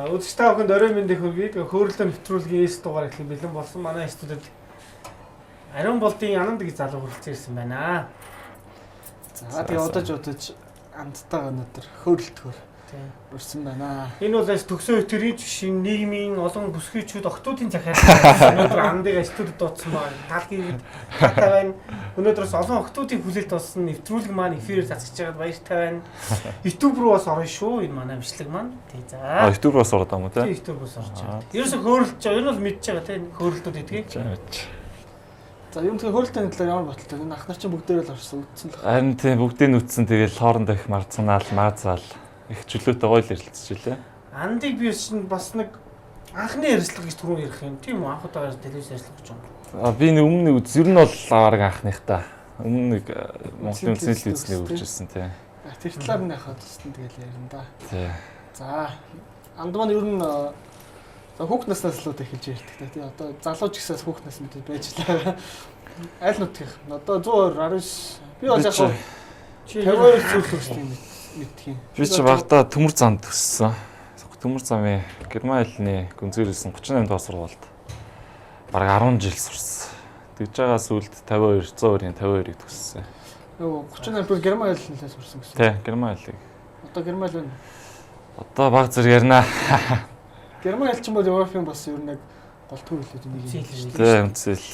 Үзэгч та бүхэнд орой мэндийг хүргэе. Хөөрөлтөө нэвтрүүлгийн эс дугаар эхлэх бэлэн болсон. Манай студид Ариун болдын Ананд гэж залуу хүрэлцэн ирсэн байна. За тэгээ удаж амттайгаа өнөөдөр хөөрөлтөөр урьсан байна. Энэ бол төгсөө өтөрийн жишийн нийгмийн олон бүсгүйчүүд октоодын захиалт өнөөдөр Анандыг студид дуудсан байна. Талхийг хатаа байна. Өнөөдрөөс олон октоодын хүлээлт болсон нэвтрүүлэг маань эфирээр цацгаж байгаад баяртай байна. YouTube руу бас орно шүү энэ манай бичлэг маань. Тий за. YouTube руу ороод байгаа юм уу те? YouTube руу орж байгаа. Ерөөсө хөөрөлж байгаа. Ер нь бол мэдж байгаа те хөөрөлтүүд эдгийг. За юм тэгээ хөөрөлтөний талаар ямар баталтай энэ ах нар чинь бүгдээрээ л орсон үтсэн л. Харин тийм бүгдийг нүцсэн тэгэл хоорондоо их марцнаал маазаал их чөлөөтэй гоё л ярилцчихлээ. Андыг би бас нэг анхны ярилцлага гэж түрүү ярих юм. Тийм үү? Анхудаа телевиз ярилцлага гэж байна. Би нэг өмнө нэг ер нь бол аварга анхных та. Өмнө нэг Монголын үндэсний телевизний үржсэн тий. Тэр талаар нь яхаа туссан тэгэл ярина да. Тий. За анд маань ер нь хүүхд наснаас л эхэлж ярьдаг тий. Одоо залуу ч гэсээс хүүхд нас мэдээд байж лаа. Аль нутгийнх нь одоо 119 би бол яг 52 зүйл төгссөн юм мэдх юм. Би ч багтаа төмөр замд төссөн. Төмөр замын Герман хэлний гүнзгийрсэн 38 дугаар сургуульд бараг 10 жил сурсан. Тэгж байгаа сүлд 52 100-ийн 52-ыг төссөн. Йоо 38 бүр Герман хэлнээс сурсан гэсэн. Тий, Герман хэлийг. Одоо Герман хэл Одоо баг зэрэг ярина. Герман хэл ч юм бол Европын бас ер нь яг голтгүй хэлүүд нэг юм шүү дээ. Тий, үнцэл.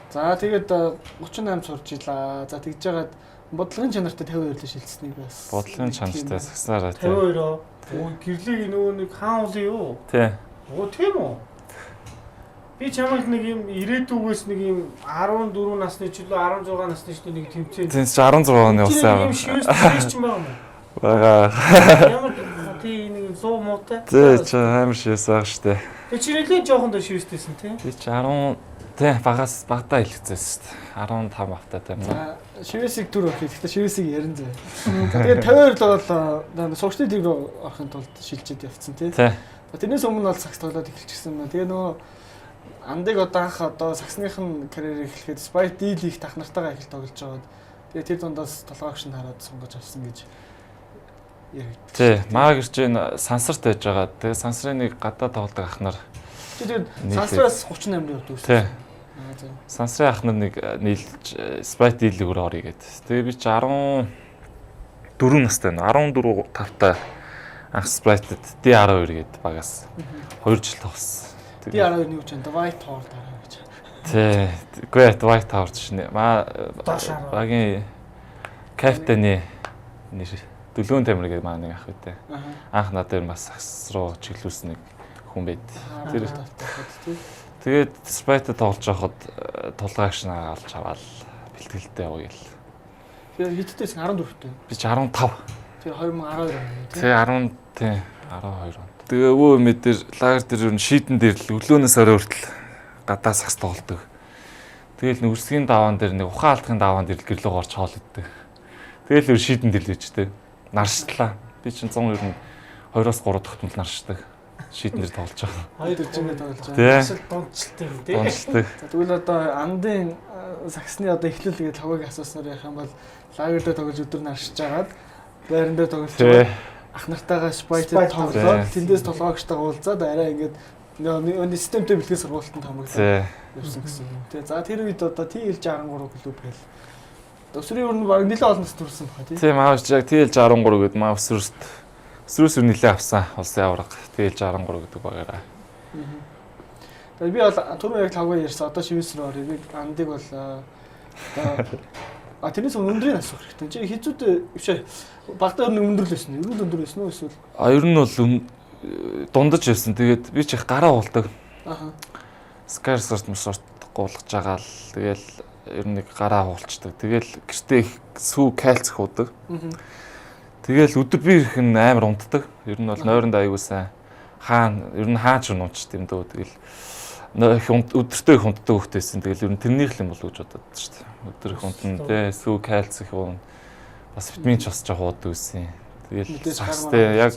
За тэгээд 38 сурж илаа. За тэгж жагаад бодлогын чанартай 52 л шилжсэнийг бас. Бодлогын чанартай сагсаараа тий. 52 оо гэрлийг нөгөө нэг хаан уулын юу? Тий. Оо тийм үү? Би чамайг нэг юм ирээдүгээс нэг юм 14 насны ч үлээ 16 насны ч нэг тэмцээн. Тэнс 16 оны Тийм усаа. шивээс ч юм байна уу? Бага. Ямар тийм нэг зоо муутай. Тий, ч амар шивээс байгаа штэ. Тэг чи нэлээд жоохон дөр шивэстэйсэн тий? Би ч 10 тий багаас багтаа хэлчихсэн штэ. 15 автаа тийм. За шивэсийг түр өгөх. Гэхдээ шивэсийг ярин зөө. Тэгээд 52 л бол суугчдын лиг рүү орохын тулд шилжиж явцсан тий. Тий. Тэрнээс өмнө бол сакс тоглоод эхэлчихсэн байна. Тэгээ нөгөө Андыг одоо саксныхын карьер эхлэхэд Spike D-ийг тах нартайгаа эхэлж тоглож байгаад тэгээ тэр дундаас толгойгш нь хараад сонгож авсан гэж яригдсан. Тий, Магерч энэ сансарт байж байгаа. Тэгээ сансрын нэг гадаа тоглодог ах нар. Тэгээд сансраас 38 явдаг шүү. Тий. Сансрын ах нар нэг нийлж Spike D-ийг орё гээд. Тэгээ би чи 14 настай байна. 14 5-та анх Spike D12 гээд багаас 2 жил тоглосон. D12 юу ч энэ White Tower дараа гэж. Тий. Great White Tower чинь багийн капитаны нэр Дөлөөн Тамир гэдэг маань нэг ах үүтэй. Анх надад бас сакс руу чиглүүлсэн нэг хүн байд. Тэр тэгээд Spite тоглож байхад тулгаагч наа алж аваад бэлтгэлтэй яваа гэл. Тэр хиттэйс 14-тэй. Би ч 15. Тэр 2012 он. Тий 10 тий 12 он. Тэгээ өвөө мэдэр лагер дээр ер нь шийдэн дээр л өглөөнөөс орой хүртэл гадаа сакс тоглодог. Тэгээл нүрсгийн даваан дээр нэг ухаан алдахын даваан дээр гэрлөө горч хоол иддэг. Тэгээл ер шийдэн дээр л үжтэй. Нарштлаа. Би чинь 100 ер нь 2-оос 3 тогтмол наршдаг. Шийдэн дээр тоглож байгаа. Хоёр дөржингөө тоглож байгаа. Тий. Дунцлтай юм тий. Дунцлтай. За тэгвэл одоо Андын саксны одоо эхлэл гэдэг хавыг асууснаар яхах юм бол лагер дээр тоглож өдөр наршиж агаад байран дээр тоглож байгаа. Ах нартайгаа Spite тоглоод тэндээс толгойгчтайгаа уулзаад арай ингээд нөгөө системтэй бэлтгэл сургуультанд хамгаалсан явсан гэсэн. Тэгээ за тэр үед одоо TL63 клуб гэл. Өсвөрийн өрн баг нэлээд олон нас төрсэн баха тий. Тийм аавч яг TL63 гэдэг маа өсвөрөөс нэлээд авсан улсын аварга TL63 гэдэг багаараа. Тэгээ би бол түрүү яг тавгаа ярьсан одоо шивээс рүү орё. Би Андыг бол одоо тэрнээс өндрийн нас өгөх хэрэгтэй. Чи хизүүтэй бишээ багтаа өндөр л байсан. Ер нь өндөр байсан уу эсвэл? Ер нь бол дундаж байсан. Тэгээд би ч их гараа уулдаг. Аха. Scarce мусорт гуулгаж байгаа л тэгэл ер нь нэг гараа уулцдаг. Тэгэл гэртээ их сүү кальц хуудаг. Тэгэл өдөр би их амар унтдаг. Ер нь бол нойронд аягүй сайн. Ер нь хаач унтч тийм дөө. Тэгэл өдөртөө их унтдаг хөхтэйсэн. Тэгэл ер нь тэрнийх л юм болов гэж бодод шүү дээ. Өдөр их унтна те сүү кальц их уун. Бас витамин ч бас жоох уудаг үсэн. Тэгэл сакстэй яг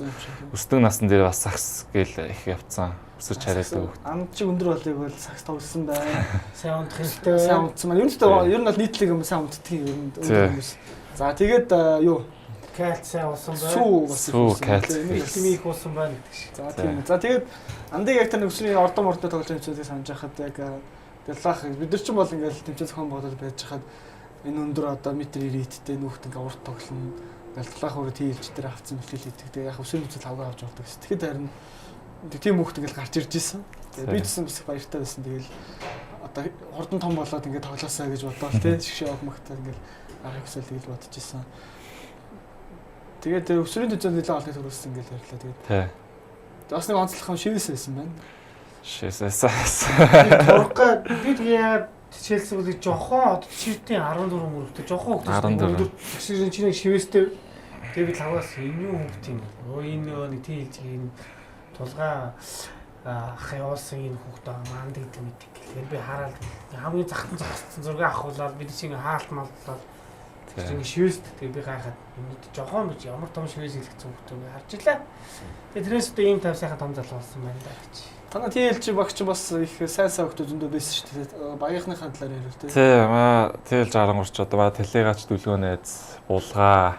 өсдөг насн дээр бас сакс гээл их явцсан. Өсөж хараадаг. Анд чи өндөр болыг бол сакс тоглосон байна. Сайн унтах хэрэгтэй. Сайн унтсан маань. Ер нь бол нийтлэг юм сайн унтдаг юм ер нь хүмүүс. За тэгээд юу Кальци уусан байна. Сүү бас Сүү, кальци. Витамин их уусан байна гэдэг шиг. За тийм. За тэгээд андыг яг тэр өсвөрийн ордон мордод тоглож байгаа хэмжээтэй санаж байхад яг дэлгах бид нар ч бол ингээл тэмцээн зохион бодол байж хахад энэ өндөр одоо метр 90-тэй нүүхт ингээ урт тоглоно. Ингээл талаах үрд хийлж дээр авцсан бэлтгэл хийдэг. Тэгээд яг өсвөрийн хэмжээнд хавгаа авч болдог гэсэн. Тэгэхэд харин тийм хүүхд ингээл гарч ирж исэн. Тэгээд би ч гэсэн бас их баяртай байсан. Тэгэл одоо хурдан том болоод ингээ тоглоосаа гэж бодоод тий шгшээ огмогтой ингээл арга хэсэл тэгэл бодож исэн. Тэгээд тэр өсвөрийн төвчөнд нэлээд олны төрүүлсэн ингээл ярьлаа. Тэгээд Тий. бас нэг онцлог шивээс байсан байна. Шээсээс. Турка би тэгээ Челсиг жохон одоо чиртийн 14 мөрөвтэй жохон хөлтөж чиний шивэстэй тэгээ би лагаас энэ юу хөвт юм. Энэ нэг тийж энэ тулгаа ах явуулсан энэ хүүхдээ манд гэдэг мэдэг. Тэгэхээр би хараад хамгийн захтан зогссон зураг авахулаад бид чинь хаалт маллаад чинь шивэст тэгээ би гайхаад энэ жохон гэж ямар том шивэс хэлгэсэн хүүхдээ харж илаа. Тэгээ тэрээс одоо ийм тав сайхан том залуу болсон байна да гэж. Танаа TLG багч бас их сайн хүүхдүүд зөндөө байсан шүү дээ. Багийнхныхаа талаар ярив тий. Тий, TLG 13 ч одоо телегач дүлгөө найз булгаа.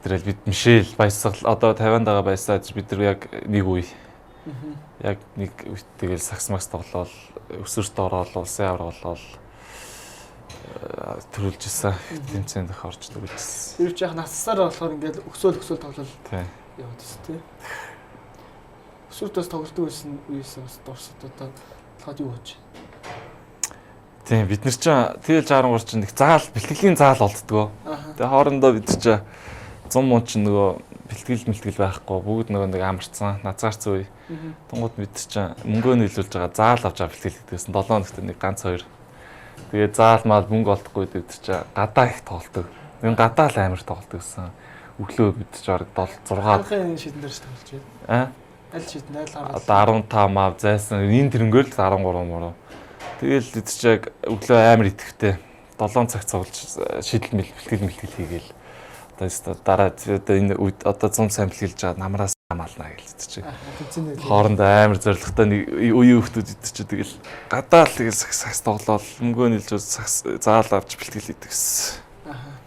Тэрэл бид Мишель баясгал одоо 50-аад байгаа баясаад бид нар яг нэг үе. Яг нэг тэгэл сакс макс тоглоод өсвөрт ороод улсын авраг болоод төрүүлж исэн. Тэмцээнд их орж төрүүлжсэн. Тэр их нассаар болохоор ингээд өсөөл тоглол. Тий. Яваад тест тий. Өсвөртөөс тоглолтог байсан үеэс бас дурсад одоо толгойд юу болж. Тийм бид нар чинь TL 63 чинь их заал бэлтгэлийн заал олддгоо. Тэгээ хоорондоо бид чинь 100 муу чинь нөгөө бэлтгэл байхгүй бүгд нөгөө нэг амарцсан назаарцсан үе. Тунгууд бид чинь мөнгөө нийлүүлж байгаа заал авч байгаа бэлтгэл гэдэгсэн 7 хоногт нэг ганц хоёр. Тэгээ заал мал мөнгө олдохгүй бид чинь гадаа их тоглолдог. Энэ гадаа л амар тоглолдог гэсэн. Өглөө бид чинь орог 7 6 Хаанхын шидэн дээр тоглож байна. Аль шидэн аль одоо 15 мав зайсан энэ тэрнгөөл 13 муу. Тэгэл бид чинь яг өглөө амар идэвхтэй 7 цаг цуглаж шидэл бэлтгэл хийгээл. Одоо дараа одоо энэ үед одоо 100 сайн бэлгэлж байгаа намраас хамаална гэлээ чи. Хоорондоо амар зоригтой нэг үеийн хүмүүс идэж тэгэл гадаа л тэгэл сакс тоглоод мөнгөө нийлж заал авч бэлтгэл хийдэг гэсэн.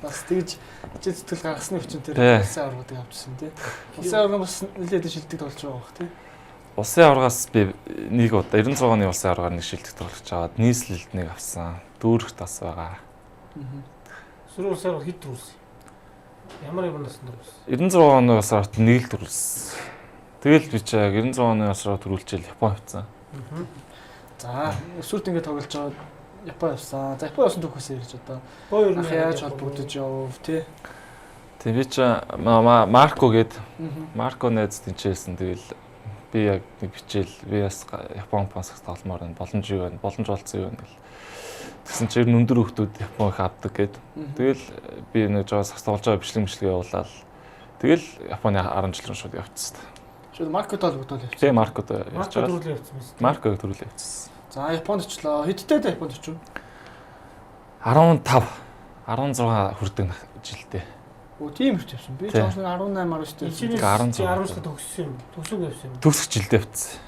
Бас тэгж хичээл зүтгэл гаргасны хүчинтэй улсын аврагуудыг авчихсан тий. Улсын авраг бас нэлээд шилдэг болж байгаа бох тий. Улсын аврагаас би нэг удаа 96 оны улсын аврагаар нэг шилдэг тоглож аваад нийслэлд нэг авсан. Дүүрэх тас байгаа. Сөрөг улсын авраг хэд төрүүлсэн? Ямар юм насанд төрүүлсэн? 96 оны улсын аврагт нэг л төрүүлсэн. Тэгэл би чи яг 96 оны улсын авраг төрүүлчихэл Япон явцсан. За өсвөрт ингэ тоглож аваад Япон явсан. За Япон явсан түүхээс ярьж одоо. Ах яаж холбогдож явв тий. Тэг би чи Марко гээд Марко найз тэнчээсэн. Тэгэл би яг нэг бичээл би бас Япон пансагт толмоор байна. Боломж юу байна? Боломж олцсон юу байна гэл. Тэгсэн чинь өндөр хүмүүс Япон их авдаг гээд. Тэгэл би нэг жоо сагс тоглож байгаа бичлэг явуулаад. Тэгэл Японы 10 жил рүү шууд явчихсан. Шууд Маркод холбогдол явчихсан. Тэг Маркод явчихсан. Төрүүлээ явчихсан биз. Марког төрүүлээ явчихсан. За Японд очлоо. Хэдтэй дээ Японд очив? 15 16 хүрдэг жилдээ. Оо тийм их явсан. Би ч бас 18 19 жилдээ 10 жил төгссөн юм. Төгсөг явсан юм. Төгсөх жилдээ явцсан.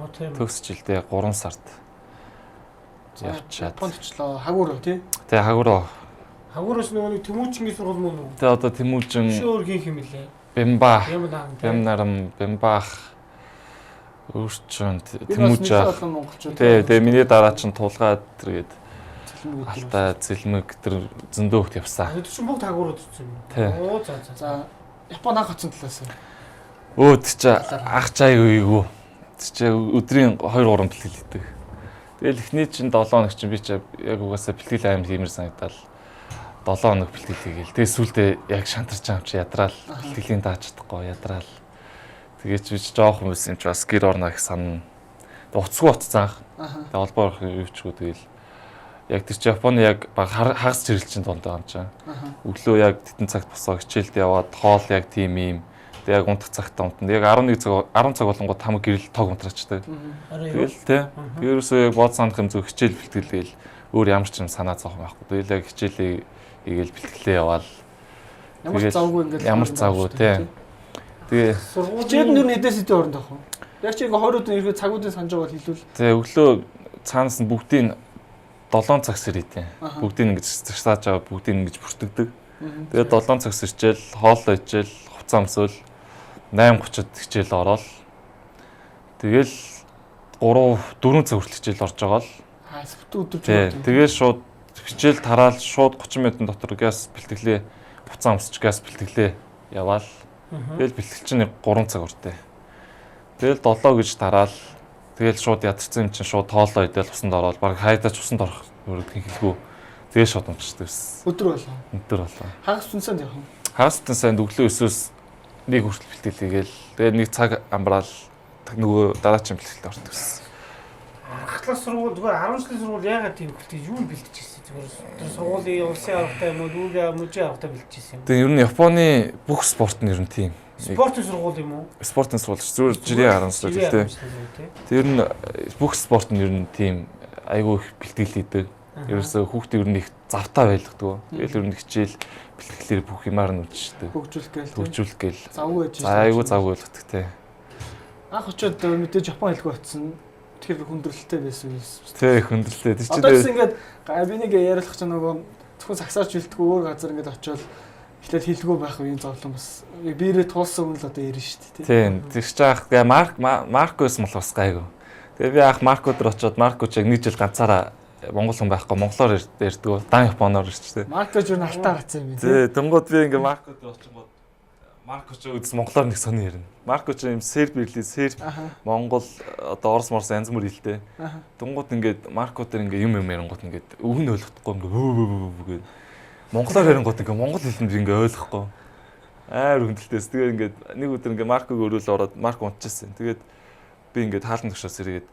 Оо тийм. Төгсөх жилдээ 3 сард. Явчаад. Японд очлоо. Хагуураа тий. Тэг хагуураа. Хагуураас нөгөө Тэмүүжингийн сургууль мөн үү? Тэг одоо Тэмүүжин Шөөргийн хэмэлээ. Бэмба. Бэмнарам. Бэмбаах. Өөрчөнд Тэмүүжаа. Тэг миний дараа чинь тулгаад тэргээд Алтай зэлмэг тэр зөндөө хөлт явсан. Тэр чинь бүгд хагуураад ирсэн юм. Оо за. За Япон анх очсон талаас. Өө тийч ах чайг үйгүү. Тийч өдрийн 2 3 бэлтгэл хийдэг. Тэгэл эхний чинь 7 хоног чинь би ч яг угаасаа бэлтгэл амар хиймэр санагдал 7 хоног бэлтгэл хийгээл. Тэгээ сүүлдээ яг шантарч байгаа юм чи ядраал бэлтгэлийн дааж чадахгүй ядраал. Тэгээ чи жоохон байсан юм чи бас гэр орно их санана. Уцгүй утцсан. Тэгээ холбоо орох юу ч гоо тэгэл яг тэр чи Японы яг хагас чирэлчин донд байгаа юм чинь. Өглөө яг тэтэн цагт босоо хичээлд яваад хоол яг тийм юм. Тэг яг унтах цагт унтна. Яг 11 цаг 10 цаг болонгууд хамаг гэрэл тог унтрачдаг. Тэгэл тий. Ерөөсөө яг бод санах юм зөв хичээл бэлтгэлээл өөр ямар ч юм санаа зовх байхгүй. Тэгэл яг хичээлээ игээл бэлтгэлээ яваал. Ямар завгүй ингээд ямар завгүй тий. Тэгээ хичээл нь хэдээс хэдэн оронд авах вэ? Яг чи ингээ 20 өдрийн ирэхэд цагуудын санаж байгаа бол хэлвэл. Тэг өглөө цаанаас нь бүгдийн 7 цаг сэрийтэй. Бүгдийг ингэж згсааж аваад бүгдийг ингэж бүртгэдэг. Тэгээд 7 цагс хичээл, хоолой хичээл, хувцас өмсөөл 8:30-д хичээл ороод тэгэл 4 цаг хүртэл хичээл орж байгаа л. Өдөр. Тэгээд шууд хичээл тараал шууд 30 минутын дотор газ бэлтгэлээ хувцас өмсөж газ бэлтгэлээ яваал. Тэгэл бэлтгэл чинь 3 цаг уртай. Тэгэл 7 гэж тараал. Тэгэл шууд ядарсан юм чинь шууд тоолоо идэл усанд ороод баг хайдаач усанд орох өрөдгийн хэлгүй. Тэгээ шууд унцдаг байсан. Өдөр болоо. Хагас түнсэнд явах юм. Хагас түнсэнд өглөө 9-өөс нэг хүртэл бэлтгэлээгээл тэгээ нэг цаг амбраал нөгөө дараагийн бэлтгэлд ордог байсан. Ахлах сургууль зүгээр 10 жилийн сургууль яагаад тийм бэлтгэж юу бэлтчихсэн зүгээр сургуулийн улсын авахтай юм уу дүүгээ мужийн авахтай бэлтчихсэн юм. Тэгээ ер нь Японы бүх спорт нь ер нь тийм. Спортын сургууль юм уу? Спортын сургууль зүгээр жирийн 10 сургууль тийм. Тэгээ ер нь бүх спорт нь ер нь тийм айгүй их бэлтгэл хийдэг. Ерөөсөө хүүхдээ ер нь их завтаа байлгадаг. Тэгэл ер нь хичээл бэлтгэлээр бүх юмар нь үдчихдэг. Хөгжүүлэх гээл. Айгүй завгүй байлгадаг тийм. Анх очиод мэдээж Япон хэлгүй очсон. Тэгэхээр хүндрэлтэй байсан юм. Тий, хүндрэлтэй. Тэр чинь одоо ч ингээд би нэг яриулах чинь нөгөө зөвхөн сагсаарч бэлтгүй өөр газар ингээд очиод эхлээд хэлгүй байх үеийн зовлон бас биирээ туулсан хүн л одоо ярина шүү дээ. Тийм. Тэр чинь ах Маркос мал бас гайгүй. Тэгээ би ах Марко дээр очиод Марко ч яг нэг жил ганцаараа монгол хүн байхгүй монголоор ярьдаг. Дан японоор ирчихтэй. Марко ч алтаа гацсан юм. Тий, тэнгууд би ингээд Марко дээр очингууд Марко ч үз монголоор нэг сони ярина. Марко ч юм серб ирлээ, серб, монгол, одоо орос морс янз бүр хэлтэй. Тэнгууд ингээд Марко дээр ингээд юм ярингууд ингээд үг нь ойлгохгүй ингээд монголоор ярингууд ингээд монгол хэлэнд ингээд ойлгохгүй. Хөндлөлтөөс тэгээ ингээд нэг өдөр ингээд Марког өрөөл ороод Марко унтчихсан. Тэгээд би ингээд хаалт төгшөөс ирээд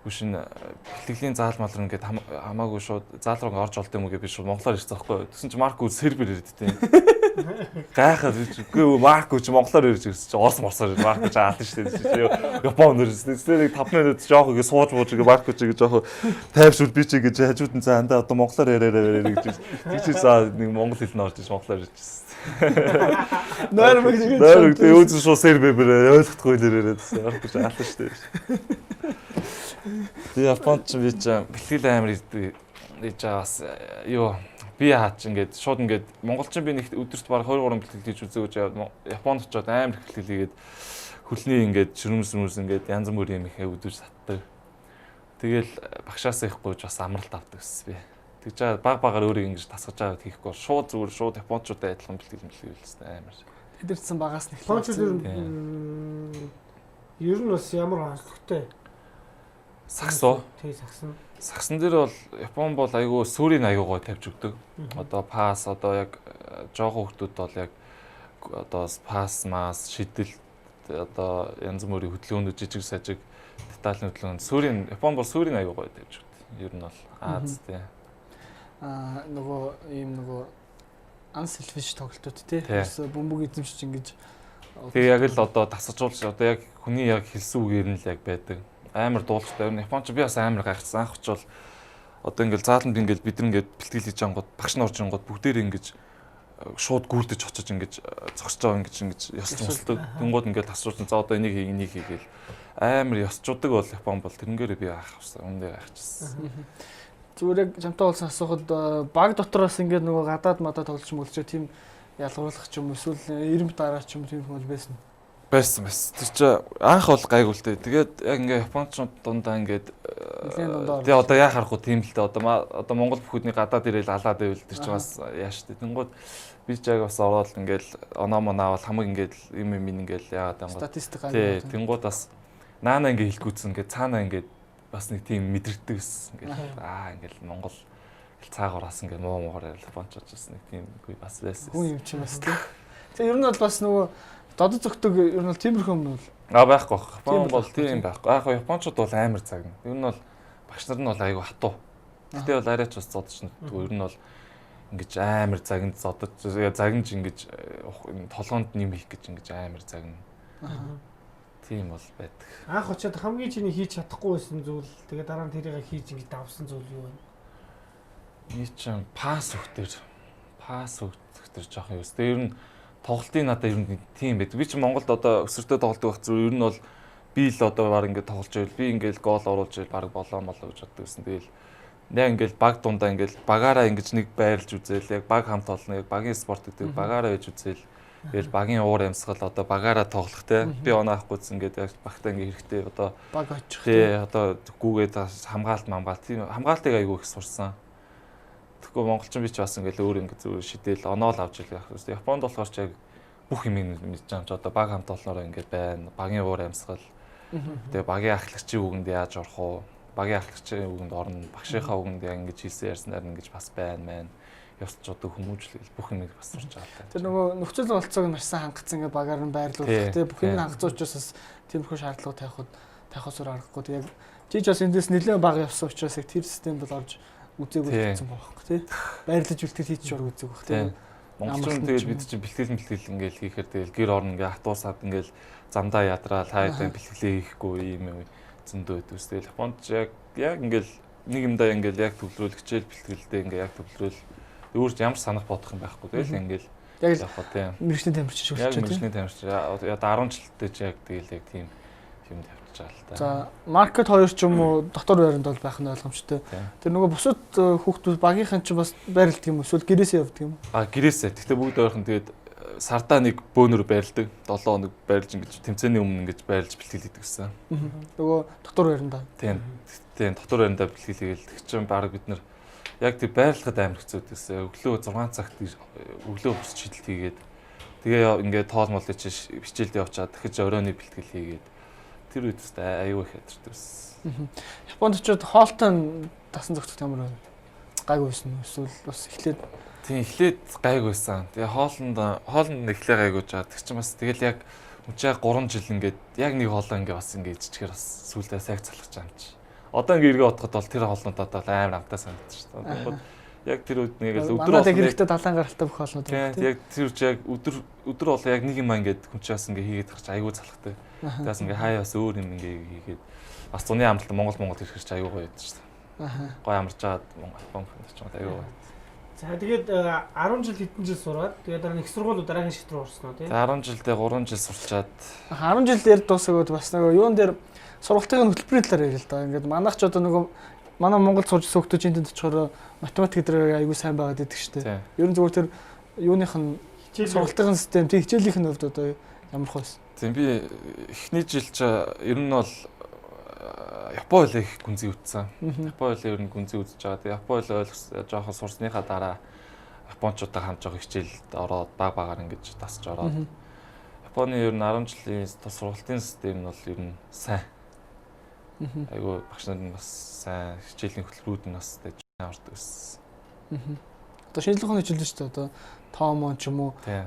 бүшин бэлтгэлийн заалмал руу ингээд хамаагүй шууд заал руу орж олд юм уу гэж би шууд монголоор ирсэн байхгүй. Тэгсэн чинь Марко сербээр ирээд гайхаад үгүй Марко ч монголоор ирж ирсэн чи орос морсоор Марко ч аална шүү дээ. Японоор ирсэн. Тэгээд 5 минут жоох ингэ сууж бууж ингэ Марко ч ингэ жоох тайвшуул би ч ингэ хажууд нь за андаа одоо монголоор яриараа гэж. Тэг чи за нэг монгол хэл нь орж иж монголоор ирж ирсэн. Нойр мэг өөзөн шууд сербээр ойлгохгүй л яриад Марко ч аална шүү дээ. Би Японд ч би ч бэлтгэл амар хийж байгаа бас юу би хаач ингээд шууд ингээд монголчин би нэг өдөрт баг 23 бэлтгэл хийж үзээгэж Японд очиод амар их бэлтгэл хийгээд хөлний ингээд шүрмс ингээд янз бүрийн юм ихэ өдөр сатдаг. Тэгэл багшаасаа ихгүй бас амралт авдаг гэсэн би. Тэгж баг багаар өөрийг ингэж тасгаж аваад хийхгүй шууд зүгээр шууд японочдод адилхан бэлтгэл хийлсэн амар. Тэдэрсэн багаас нь японочд ер нь бас ямар онцлогтой саксо. Тий саксан. Саксан дээр бол Япон бол айгүй сүрийн айгүй гой тавьж өгдөг. Одоо пас одоо яг жоохон хүмүүс бол яг одоо пас мас шидэл одоо янз бүрийн хөдөлгөөнүүд жижиг сажиг детальны хөдөлгөөн сүрийн Япон бол сүрийн айгүй гой тавьж өгдөг. Ер нь бол Аз тий. Нөгөө unselfish тоглолтууд тий. Бөмбөг эзэмшиж ингэж тэгээ яг л одоо тасалжуулж одоо яг хүний яг хэлсэн үгээр нь л яг байдаг. Амар дуулахтай. Японч би бас амар гайхсан. Анх очвол одоо ингээл зааланд ингээл бид нэгээд бэлтгэл хийж ангууд багш нь орж ангууд бүгдээр ингэж шууд гүйлдэж очиж ингэж зогсож байгаа ингэж ёсч мөсдөг. Тэнгууд ингээл тасруулсан. За одоо энийг хийгээл амар ёсчуудаг бол Япон бол тэрнгээр би гайхсан. Үндэ гайхчихсан. Зүгээр яг жамтай болсон асуухад баг дотроос ингээд нөгөө гадаад мадаа тоглож мөлчөө тийм ялгуулах ч юм эсвэл ирэмт дараа ч юм тийм хүмүүс байсан. Байсан. Тэр чи анх бол гайгүй л дээ. Тэгээд яг ингээ японочдод дундаа ингээд тий одоо яа харахгүй тийм л дээ. Одоо Монгол бүхүүдний гадаад ирээл алаад байвал тэр чи бас яаш дээ. Тэнгууд би ч яг бас ороод ингээл оноо монаавал хамаг ингээд юм ингээл яагаад ангууд. Статистик тий тэнгууд бас наана ингээ хэлгүүцэн ингээ цаанаа ингээд бас нэг тийм мэдрэгдэг гэсэн ингээл ингээл Монгол цаагаараас ингээ муугаар японочдод бас нэг тийм үгүй бас байсан. Хүн юм чи бас тий. Тэгээ ер нь бол бас нөгөө додод зөгтөг ер нь бол тиймэрхүү юм бол байхгүй. Япон бол тийм байхгүй. Японочдод бол амар цагна. Ер нь бол багш нар нь бол айгүй хатуу. Гэтэ бол арайч бас зодож нэгдэггүй. Ер нь бол ингэж амар загинд зодож загинж ингэж толгоонд нэм хийх гэж ингэж амар загна. Тийм бол байдаг. Анх очиод хамгийн чиний хийж чадахгүй байсан зүйл тэгээ дараа нь тэрийг хийж ингэж давсан зүйл юу вэ? Би ч пас өгтөр жоох юм. Тэгээ ер нь тоглолтын надад ер нь тийм байдаг. Би ч Монголд одоо өсвөртэй тоглолтын байх зүйл ер нь бол би л одоо баг ингээд тоглож байвал би ингээд гол оруулж байвал баг болоо гэж боддог гэсэн. Тэгэл Яг ингээл баг дундаа ингээл багаараа ингэж нэг байрлж үзээл яг баг хамт олно яг багийн спорт гэдэг багаараа байж үзээл тэгэл багийн уур амьсгал одоо багаараа тоглох те би оноохгүйс ингээд яг багтаа ингээ хэрэгтэй одоо баг очих тий одоо гүүгээд хамгаалт тийм хамгаалтыг айгүй их сурсан. Тэгэхгүй монголчин би ч бас ингээл өөр ингээ зөв шидээл оноол авч ирэх яг. Японд болохоор ч яг бүх юм мэдж байгаа ч одоо баг хамт олноор ингээд байна. Багийн уур амьсгал тэгээ багийн ахлагчийн үгэнд яаж орох уу? Багийн ахлагчийн үгэнд орно. Багшийнхаа үгэнд яг ингэж хийсэн ярьснаар ингэж бас байна мэн. Ёс зүйн хүмүүжлэл бүх юмыг бас сурч байгаа. Тэр нөгөө нөхцөл болцоог маш сайн хангацсан ингээ багаар нь байрлуулах тий бүх юм хангацсан учраас тиймэрхүү шаардлага тавихсаар аргагүй. Тэгээд чи ч бас эндээс нэлээд бага явсан учраас яг тэр систем бол орж үзээгүй болсон байхгүй тий. Байрлаж үлтгэл хийж чург үзээг байх тий. Монголчин тэгэл бид чинь бэлтгэл ингээл хийхээр тэгэл гэр орно ингээ хатуусаад ингээл замдаа ядраал хайдаа бэлтгэлээ хийхгүй юм зөндөө байдаг. Тэгэл Японд яг ингээл нэг юмдаа ингээл яг төвлөрүүл хичээл бэлтгэлдээ ингээ яг төвлөрүүл өөрт ямар санах бодох юм байхгүй. Тэгэл ингээл яг яг тийм мэрэгчлийн тамирчин шүү дээ. Яг мэрэгчлийн тамирчин. Яг 10 жилдээ ч яг тэгэл яг тийм юм тавьчих жаа л та. За маркет 2 ч юм уу дотор байранд бол байх нь ойлгомжтой. Тэр нөгөө бусад хүүхдүүд багийнхан ч бас байрладаг юм эсвэл гэрээсээ явдаг юм. Гэрээсээ. Гэхдээ бүгд ойрхон тэгээд сардаа нэг бөөнөр байрладаг. 7 хоног байрлж ингэж тэмцээний өмнө ингэж байрлж бэлтгэл хийдэг гэсэн. Нөгөө дотор байрандаа. Тийм. Тийм дотор байрандаа бэлтгэл хийгээл тэг чинь баг бид нар яг тэр байрлахад амар хэцүү байсан. Өглөө 6 цагт өглөө босч хидэлт хийгээд тэгээ ингээд тоол мол чи хичээлдээ явчаад дахиж оройны бэлтгэл хийгээд тэр үед аюу их ядарч байсан. Японд ч хоолтой дасан зохицох ямар гайгүй байсан эсвэл бас эхлээд тийм эхлээд гайгүй байсан. Тэгээ хоолнд эхлээ гайгүйж байгаа. Тэг чинь бас тэгэл яг үчээ 3 жил ингээд яг нэг хоолоо ингээд бас ингээд иччихээр бас сүүлдээ сайг залхаж байгаа юм чи. Одоо ингээ эргээ бодоход бол тэр хоолнуудад бол амар амтаа санагдаж байна. Яг тэр үед нэг л өдөр бол хэрэгтэй далайн гаралтай бүх хоолнууд тийм яг тэр үуч яг өдөр бол яг нэг юм ингээд хүнчээс ингээ хийгээд гарч аягүй залхтай. Тэгээс ингээ хаяас өөр юм ингээ хийгээд бас зуны амралт Монгол ирэхэрч аягүй гоё байдаг шүү дээ. Гоё амарч жаад Монгол ч юм аягүй гоё. За тэгээд 10 жил хэдэн жил сураад тэгээд дараа нэг сургууль дараагийн шат руу орсон уу тийм. 10 жилдээ 3 жил сурчаад 10 жил дээр дуусгаад бас нөгөө юун дээр сургалтын хөтөлбөрийн талаар ярил л да. Ингээд манайх ч одоо нөгөө манай Монгол сурч söөгтөж энд очихоор математик дээр аягүй сайн байгаад идэг шүү дээ. Ер нь зөвхөн тэр юуных нь сургалтын систем тэг хичээлийнх нь хувьд одоо ямар хөөс. Тийм би эхний жил ч ер нь бол Япон хэлийг гүнзгий үтсэн. Япон хэлийг ер нь гүнзгий үзэж байгаа. Тэгээ Япон хэл жоохон сурсныхаа дараа японочтой хамт жоох хичээлд ороод багаар ингэж тасч ороод Японы ер нь 10 жилийн сургалтын систем нь бол ер нь сайн. Айгу багш нар нь бас сайн хичээлийн хөтөлбөрүүд нь бас тааж авардаг байсан. Одоо шинжлэх ухааны хичээлд шүү дээ. Одоо тоомон ч юм уу. Тийм.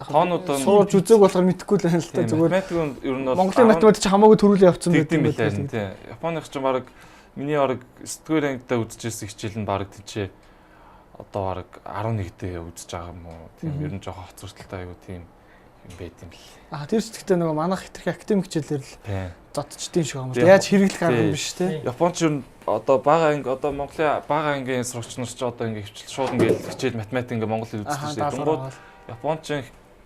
Тоонууд нь сууж үзээг болохоор мэдэхгүй л байна л та зүгээр. Математик ер нь бол Монголын математик ч хамаагүй төрүүлээ явцсан байдаг юм байна. Тийм. Японых ч баг миний бараг сэтгүүр ангидаа үзчихсэн хичээл нь баг тийчээ одоо бараг 11 дэх үзэж байгаа юм уу. Тийм ер нь жоохон хоцролттой айгу тийм юм байт юм л. Тэр зэгтээ нөгөө манайх хитрхи академик хичээлээр л зодчдгийн шиг юм. Яаж хэрэглэх арга юм биш те. Японч ер нь одоо бага анги одоо Монголын бага ангийн сурагч нар ч одоо ингээ хвчил шууд ингээ хичээл математик ингээ Монгол хэл үздэг шүү дээ. Дунгууд Японч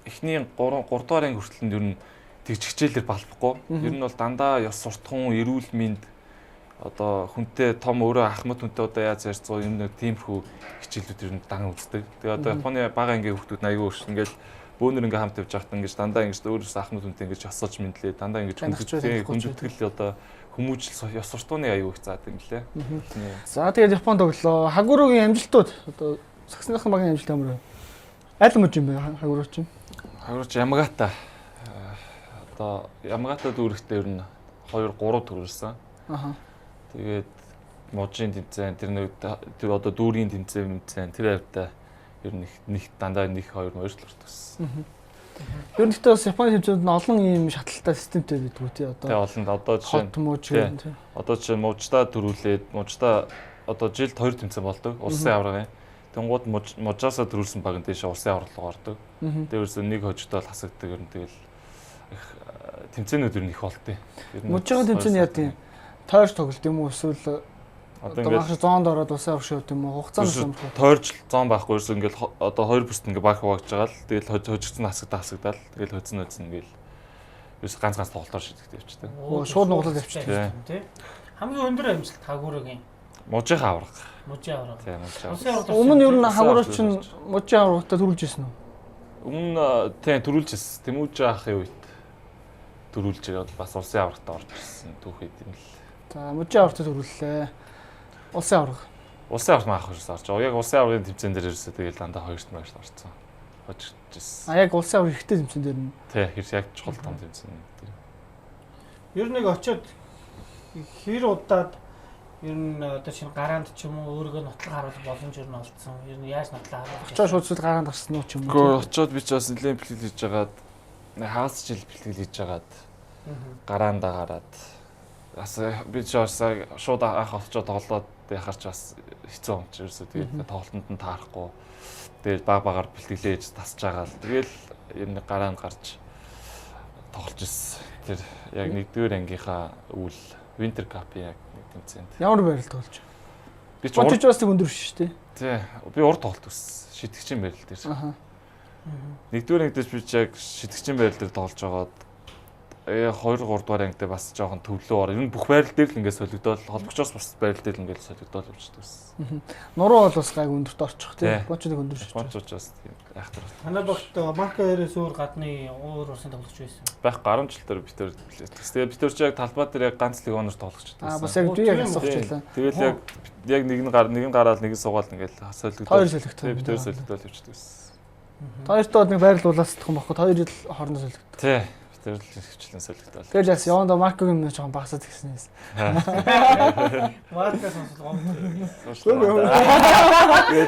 эхний 3 дугаар анги хүртэл ер нь тэгж хичээлээр балбахгүй. Ер нь бол дандаа ёс суртахуун, эрүүл мэнд одоо хүнтэй том өөрөө ахмад хүнтэй одоо яаж ярьцгаа юм нэг тиймэрхүү хичээлүүд ер нь дан үздэг. Тэгээ одоо Японы бага ангийн хүүхдүүд аягүй өрш ингээл бөөнөр ингээ хамт явж байхад ингэж дандаа ингэж өөрөөс ахмад хүнтэй ингэж асууж мэдлээ. Дандаа ингэж хүндэтгэл одоо хүмүүжил ёс суртахууны аягүй их заадаг юм лээ. За тэгээд Японд өглөө хагурогийн амжилтууд одоо саксныхан багийн амжилт ямар вэ? Аль мөж юм бэ хагурууч чинь? Хагурууч Ямагата. Одоо Ямагата дүүрэгтээ ер нь 2 3 төрүүлсэн. Тэгээд можийн тэмцээн тэр одоо дүүргийн тэмцээн тэр хавьтай ер нь нэг дандаа 1 2 мөрчлөлт төссөн. Ер нь гэхдээ бас Японы хэмжээнд нь олон ийм шатлалтай системтэй байдаг үү тий одоо. Тий олон одоо жишээ нь мууч юм тий. Одоо жишээ муждаа төрүүлээд муждаа одоо жилд 2 тэмцээн болдог. Улсын аваргын. Тэнгууд мужаасаа төрүүлсэн баг нь тийш улсын аврал ордог. Дээрээс нэг хожигдоод хасагддаг ер нь тэгэл тэмцээнүүд ер нь их болтой. Мужийн тэмцээн яа тийм тойрч тоглолт юм уу эсвэл одоо ингээд зоонд ороод улсын аврал шууд юм уу хугацаанд юм уу? Тойрч зоон байхгүй ерөөс ингээд одоо 2 бүст ингээд баг хувааж байгаа л тэгэл хожигдсан хасагдаал тэгэл хоцсон ингээл ерөөс ганц тоглолтоор шийдэгдэж явчихдаг. Шууд нуглал явчихдаг тий. Хамгийн өндөр амжилт хагурогийн Мужийн авраг. Мужийн авраг. Тийм мужийн авраг. Усын авраг. Өмнө нь ер нь хаврал чинь мужийн аврагтаа төрүүлж ирсэн үү? Өмнө тийм төрүүлж ирсэн. Тэмүүж ахын үед төрүүлж ирээд бас улсын аврагтаа орж ирсэн түүхэд юм л. За мужийн аврагтаа төрүүллээ. Улсын авраг. Улсын авраг маах хоёроос орж байгаа. Яг улсын аврагын тэмцээн дээр ирсэн. Тэгээд дандаа хоёрт маягаар орсон. Хожигдчихсэн. А яг улсын авраг ихтэй тэмцээн дээр нь. Тий, яг чухал том тэмцээн. Ер нь нэг очиод хэр удаад ер нь одоо чинь гараанд ч юм уу өөрийгөө нотлох харуулах боломж ер нь олдсон. Ер нь яаж нотлох харуулах? Очоо шууд гараанд гарсан уу ч юм уу. Гэхдээ очиод би ч бас нэлээд бэлтгэл хийж байгаад хагас жил бэлтгэл хийж байгаад гараандаа гараад бас би ч бас шууд анх очиод тоглоод яхаар ч бас хэцүү юм чи ерөөсөө тэгээд тоглолтод нь таарахгүй. Тэгээд баг багаар бэлтгэлээ хийж тасч байгаа л. Тэгэл ер нь гараанд гарч тоглож ирсэн. Тэр яг 1-р ангийнхаа үйл Winter Cup-ийн яг нэг тэмцээнд. Ямар байралд болж? Би ч Очиж бас тэг өндөр шүү дээ. тий. Би урд тоглолт өссөн. Шитгэгчийн байрал дээр. Аха. 1-р ангидээс би ч яг шитгэгчийн байрал дээр тоглож байгаад 2-3 дугаар ангидаа бас жоохон төвлөө ор. Ер нь бүх байрал дээр л ингээд солигдоод холбогчоос бас байрал дээр л ингээд солигдоод явчихдаг. Нуруу бол бас гайг өндөрт орчих тий. Бочдыг өндөр шүү. Бочоос тийм айхтар. Танай багт Марко Эрес өөр гадны өөр усын тоглогч байсан. Байх 10 жил дээр битэр тэгээ битэр ч яг талбай дээр яг ганц лиг оноор тоглож чадсан. А бас яг би яг асуучихлаа. Тэгэл яг нэг нь гараад нэг нь суугаад ингээд солигдоод. Хоёр солигдсон. Битэр солигдоод явчихдаг. Хоёртоо нэг байрал улаасдах юм баггүй 2 жил хоорондоо солигдсон. Тий. Тэр л хвчлэн солигдоод. Тэгэл яс яванда Маркогийн нэ жоохон багасаад гиснээс. Марко сонсол гомд.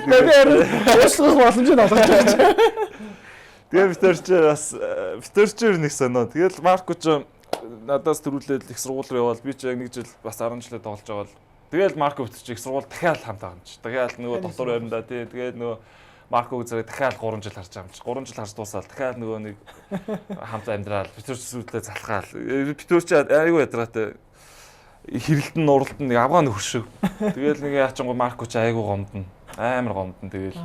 Тэгээд уушлах боломж нь олгож байгаа. Тэгээ битэр ч нэг сонио. Тэгэл Марко ч надаас төрүүлээд их сургууль руу явбал би ч яг нэг жил бас 10 жилээ тоглож байгаа л. Тэгэл Марко битэр чи их сургууль дахиад хамтаа юм чи. Дахиад нөгөө доктор байранда тий. Тэгээд нөгөө Марког зэрэг дахиад 3 жил харж байгаа юм чи. 3 жил харж дуусаад дахиад нөгөө нэг хамт амьдрал битэр сүртлээ залхаал. Битэр чи айгүй ядраатай хэрэлтэн нуралтан нэг авгаа нөхөршөв. Тэгэл нэг яачингуу Марко чи айгүй гомдно. Амар гомдно. Тэгэл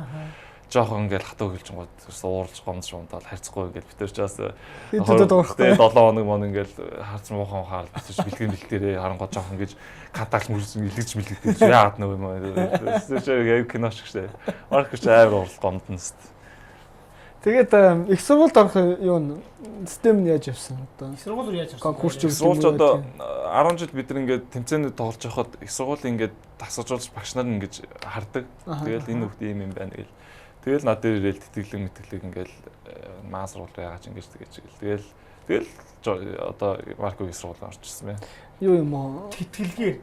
жоохон ингээл хатуу гэлжингууд ууралж гомдж унтаал харьцахгүй ингээл битэр чи бас хэдүүдэд уурахгүй. 7 хоног мөн ингээл харц муухан хаал битэр чи бэлтгэн бэлтээрээ харангууд жоохон гэж катагч мэлгэж мэлгэж яагаад нэг юм аа. Битэр чи яг кино шиг шээ. Марко чи амар уурал гомдно шүү дээ. Тэгээд их сургуульд орох юу систем нь яаж явсан одоо? Их сургууль руу яаж орсон? Конкурс Их сургуульч одоо 10 жил бид нар ингээд тэмцээнд тоглож байхад их сургуулийн ингээд тасалжуулж багш нар ингэж хардаг. Тэгэл энэ хүүхд ийм юм байна гэл. Тэгэл над дээр ирээл тэтгэлэг мэтгэлэг ингээл маа сургууль руу яагаад ингэж тэгэл одоо Марко их сургууль орчихсон байна. Юу юм уу? Тэтгэлгээр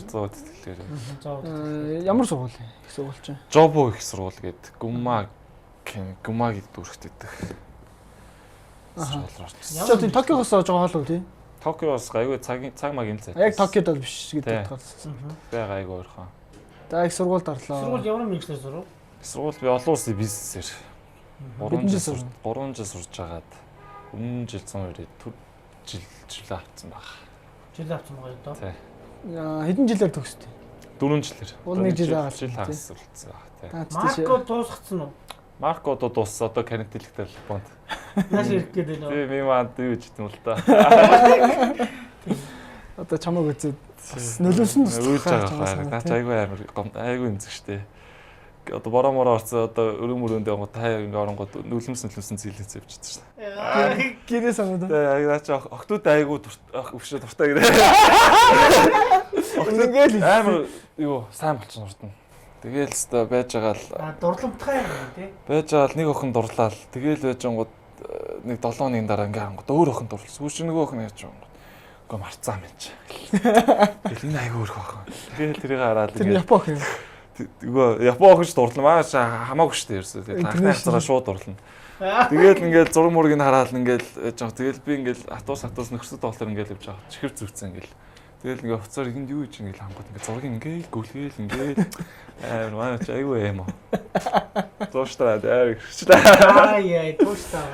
100 тэтгэлгээр. Ямар сургууль их сургууль чинь? Жобо их сургууль гэдэг Гумагийн дүрхт идэх. Сургууль орчихсон. Чи Токиогоос жоо хоолоо тий? Токиос гайгүй цаг магийн цай. Яг Токиод бол биш гэдэг утгаарсан. Бай гайгүй ойрхон. За их сургуульд орлоо. Сургууль ямар мэргэжлэр сурав? Сургууль би олон улсын бизнесээр 3 жил сурж байгаад өмнө жил 120 жил авсан баг. Жил авсан байгаа доо. Тий. Хэдэн жилээр төгсдөө? 4 жилээр. Уул нэг жил авсан. Жил хагас үлдсэн баг тий. Марко дуусгацсан уу? Марко одоо дууссан одоо карантинлэгтэй Японд. Нааш ирэх гээд байна уу? Би миманд юу гэж юм л да. Одоо чамайг үзээд бас нөлөөсөн Үйлж байгаа. Наач айгүй амар айгүй эмзэг штэ. Одоо бороо орцоо одоо өрөө мөрөнд явгоо та ингээ оронгод нүлэмс зилээц явчихсан шнэ. Гэрээ санаад. Тэгээ наач октод айгүй өвшөө дуртай гэрээ. Ингээл амар юу сайн болчихсон урд нь. Тэгээл өстө байж байгаа л дурламтгай юм тий. Байж байгаа л нэг охин дурлаа л. Тэгээл байж гингууд нэг 7 хоногийн дараа ингээ хангууд өөр охин дурлсан. Сүүч нэг охин яаж гингууд. Угаа марцаа минь ч. Тэгэл энэ айгүй өөр охин. Тэгээл тэрийг хараад тэр Япон охин. Үгүй Япон охинч дурлаа. Маш хамаагүй шүү дээ ерөөсөө. Тахны хацаараа шууд дурлаа. Тэгээл ингээл зураг мургийг хараад ингээл байж байгаа. Тэгээл би ингээл атуус нөхөрсөд тоглохоор ингээл явж байгаа. Чихэр зүвцэн ингээл. Тэгэл ингээ офицер энд юу гэж ингээл хангууд ингээ зургийг ингээл гүлгээл ингээл амар манай ч айгүй юм аа. Зурштай дээр Аа яа тууштай.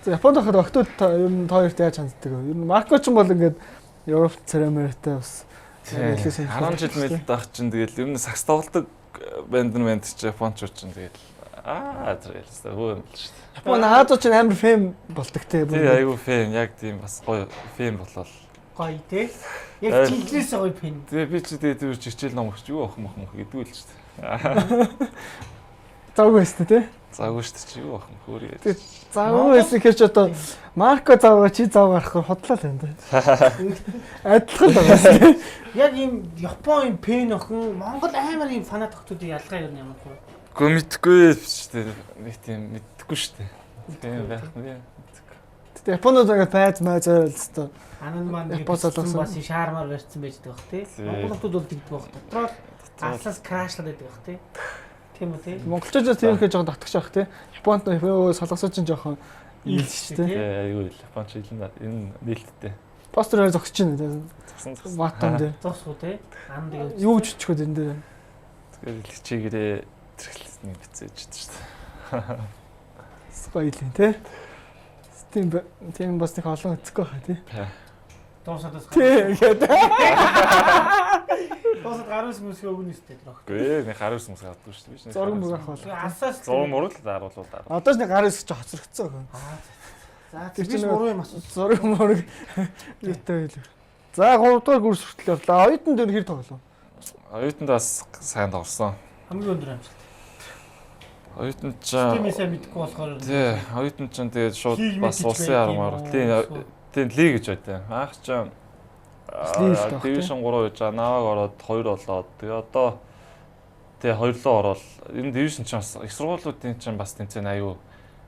За Японд хахад октод ер нь хоёрт яаж ханддаг вэ? Ер нь Марко ч бол ингээд Европ церемонитой бас 10 жил мэлд ах чинь тэгэл ер нь сакс тоглодог банд ч Японч чинь тэгэл зэрэгсээ хөө юм л шүү дээ. Япон Азууд ч амар фэм болдог те. Тий айгүй фэм яг тийм бас гоё фэм болол. Гоё тий. Яг жинхнээс гоё пен. Тэгээ би ч тэгээ тэр чичээл ном өгч юу ах мах гэдэг үү л ч дээ. Завгүй байсан тий. Заагүй шүү дээ чи юу ах мах өөрөө. Тэгээ завгүй байсан гэхээр ч одоо Марко завгаа чи зав гарах хотлоо л энэ. Адилхан л байгаа тий. Яг ийм Японы пен охин Монгол амар ийм фанат охтуудын ялгаа юу юм бэ? Гэхдээ мэдгүй шүү дээ. Нэг тийм мэдгүй шүү дээ. Тийм байх нь. Тэгээ Японод ингээд байз майз ойлстой. Анан маань Япон солонгос бас шаармаар барьсан байж байгаа бох тий. Монгол охтууд бол тэгдэг бох. Дотроо аслаас крашлаад байдаг бох тий. Тийм үү тий. Монголчууд тийм их жоохон татгах шах тий. Японд солонгосууд ч жоохон нийлж тий. Айгүй л Японч хэлнэ энэ нийлттэй. Постерээр зогсож байна тий. Зогсон. Ватан дээр. Зогсоо тий. Ан тэгээ Юу ч өчгөө энэ дээр. Тэгээд хичээгээрээ зэрэглэснийг бицээж шүү дээ. Спайлин тий. Тийм бас нэг олон үзэхгүй хаа тий. дуусадаас Тий гэдэг. дуусад гараас мөсгөө өгнө өстэй тэр охин. Гүй нэг гараас мөс гадгүй шүү дээ. Зураг мөрөх бол. Асаас Зураг мөрөл даруулал дараа. Одоо ч нэг гараас ч хоцрогдсон охин. За тэр чинь буруу юм асуу. Зураг мөрөг юутай байл. За 3 дугаар курс хүртэл явлаа. Оюутан дээр хэр тоглов? Оюутанд бас сайн тоглосон. Хамгийн өндөр амжилт. Оюутан ч Тимээсээ мэдгүй болохоор тий, оюутан ч тэгээд шууд Лиг бас мэдэж улсын байдаг армаар юм уу? тий лиг гэж байдаг. Анх ч Лиг л баг, дивишн 3 гэж наваг ороод 2 болоод тэгээ одоо тий хоёрлоо ороод энэ дивишн ч бас их сургуулиудын ч бас тэнцэн аюу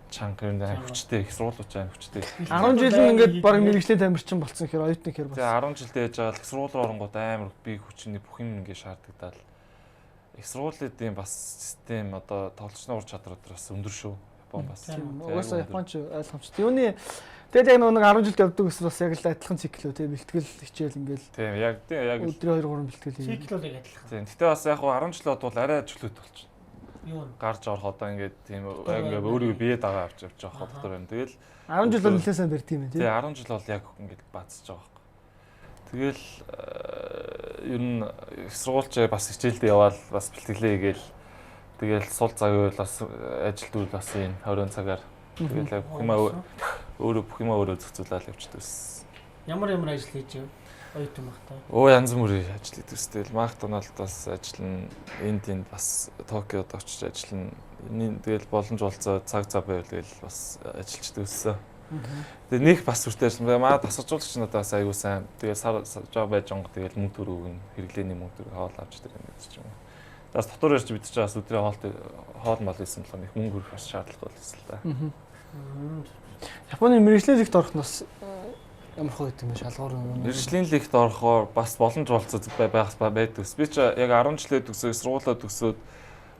чанга юм даа хүчтэй их сургуулиуд ч аюу хүчтэй. 10 жил ингээд баг мэрэгжлийн тамирчин болцсон хэрэг оюутны хэрэг Тэгээ болсон. 10 жил дээж байгаа их сургуулиуд оронгууд амар бие хүчний бүх юм ингээ шаарддаг. Их сургуулиудын бас систем одоо тоглолчны ур чадвар бас өндөр шүү. Япон бас. Угаасаа Японч ойлгомжтой. Юуны тэгээд яг нэг 10 жилд явдаг гэсэн бас яг л адилхан цикл үү тий бэлтгэл хичээл ингээл Тийм яг өдрийн 2 3 бэлтгэл хийв. цикл бол яг адилхан. тийм. Гэтэ бас яг 10 жилд бол арай чөлөөт болчих. Юу вэ? Гарч орох одоо ингээд тийм яг ингээд өөрийгөө бие дагаа авч явах доктор байна. Тэгэл 10 жил бол нэлээд сайн барьт юм тий. тий 10 жил бол яг ингээд баацж байгаа байхгүй. Тэгэл ер нь их сургуульч бас хичээлдээ яваал бас бэлтгэлээ хийгээл тэгэл сул цаг үйл бас ажилд үйл бас энэ 20 цагаар тэгэл бүх юм өөрөө зөвцүүлээд явчихдаг ус. Ямар ажил хийж вэ? Оюутан багтаа. Оо янз бүрийн ажил хийдэг ус. Тэгэл Макдоналдаас ажиллана, энд бас Токиод очиж ажиллана. Энэ тэгэл боломж олцоо цаг зав байвал тэгэл бас ажиллаждаг ус. Тэгээ нэг бас үртэйсэн. Маа тасалжуулагч надад бас аягүй сайн. Тэгээ сар жоо байж онго тэгэл мөнгө төгрөг өгнө. Хэрэглээний мөнгө төгрөг хоол авч байгаа юм гэж юм. Бас дотор ярьж бид ч бас өдрийн хоол мал хийсэн болохоор их мөнгө өрөх бас шаардлага болсон л да. Японы мэрэгжлийн лигт орох нь бас ямар хөө юм бэ шалгуур юм. Мэргэжлийн лигт орохоор бас боломж олцоо байх байдаг. Би ч яг 10 жилээ төгсөөд сургуулаа төгсөөд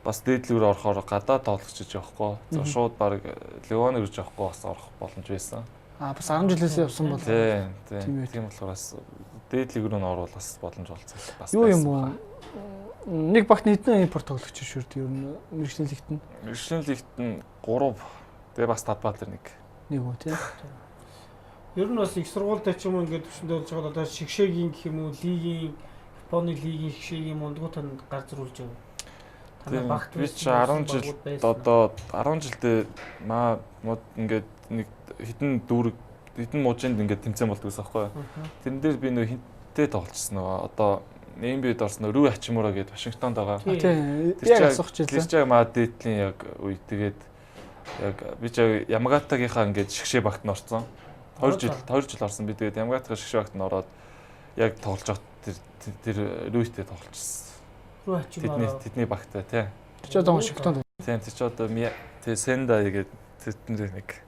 бас дээдлүүр орохоор гадаад тоглогч гэж явахгүй. За шууд баг Леон гэж явахгүй бас орох боломж байсан. Бас 10 жилээс явсан бол. Тийм болохоор бас дээдлэг рүү н орвол бас боломж олцсон бас. Юу юм уу? Нэг багт хэдэн импорт тоглогч шүрд ер нь мэрэгжлийн лигт нь. Мэргэжлийн лигт нь 3 тэгээ бас Татбаатар нэг. Нэг үү тий. Ер нь бас их сургуультай ч юм уу ингээд төвшөндөө болж байгаа одоо шигшээгийн гэх юм уу лигийн Японы лигийн шигшээгийн мундгуутанд гар зөрүүлж байгаа. Тийм би ч 10 жил одоо 10 жилдээ маа ингээд нэг хитэн дүүрэг хитэн мужинд ингээд тэмцээн болдог гэсэн аахгүй. Тэрэн дээр би нөө хинтээ тоглолцсон нөгөө одоо NBA-д орсон Рүү Хачимура гэдэг Вашингтонд байгаа. Тийм яг асуух Тэр жилээ. чинь маа дээдлийн яг үе тэгээд яг би ч Ямагатагийнхаа ингээд шигшээ багт нь орсон. 2 жил орсон би тэгээд Ямагатагийн шигшээ багт нь ороод яг тоглож байгаа тэр Рүүтэй тоглолцсон. Рүү Хачимура. Тэдний багтай тий. Тэр ч одоо Вашингтонд. Тийм тэр ч одоо Сенда гэдэг тэдний нэг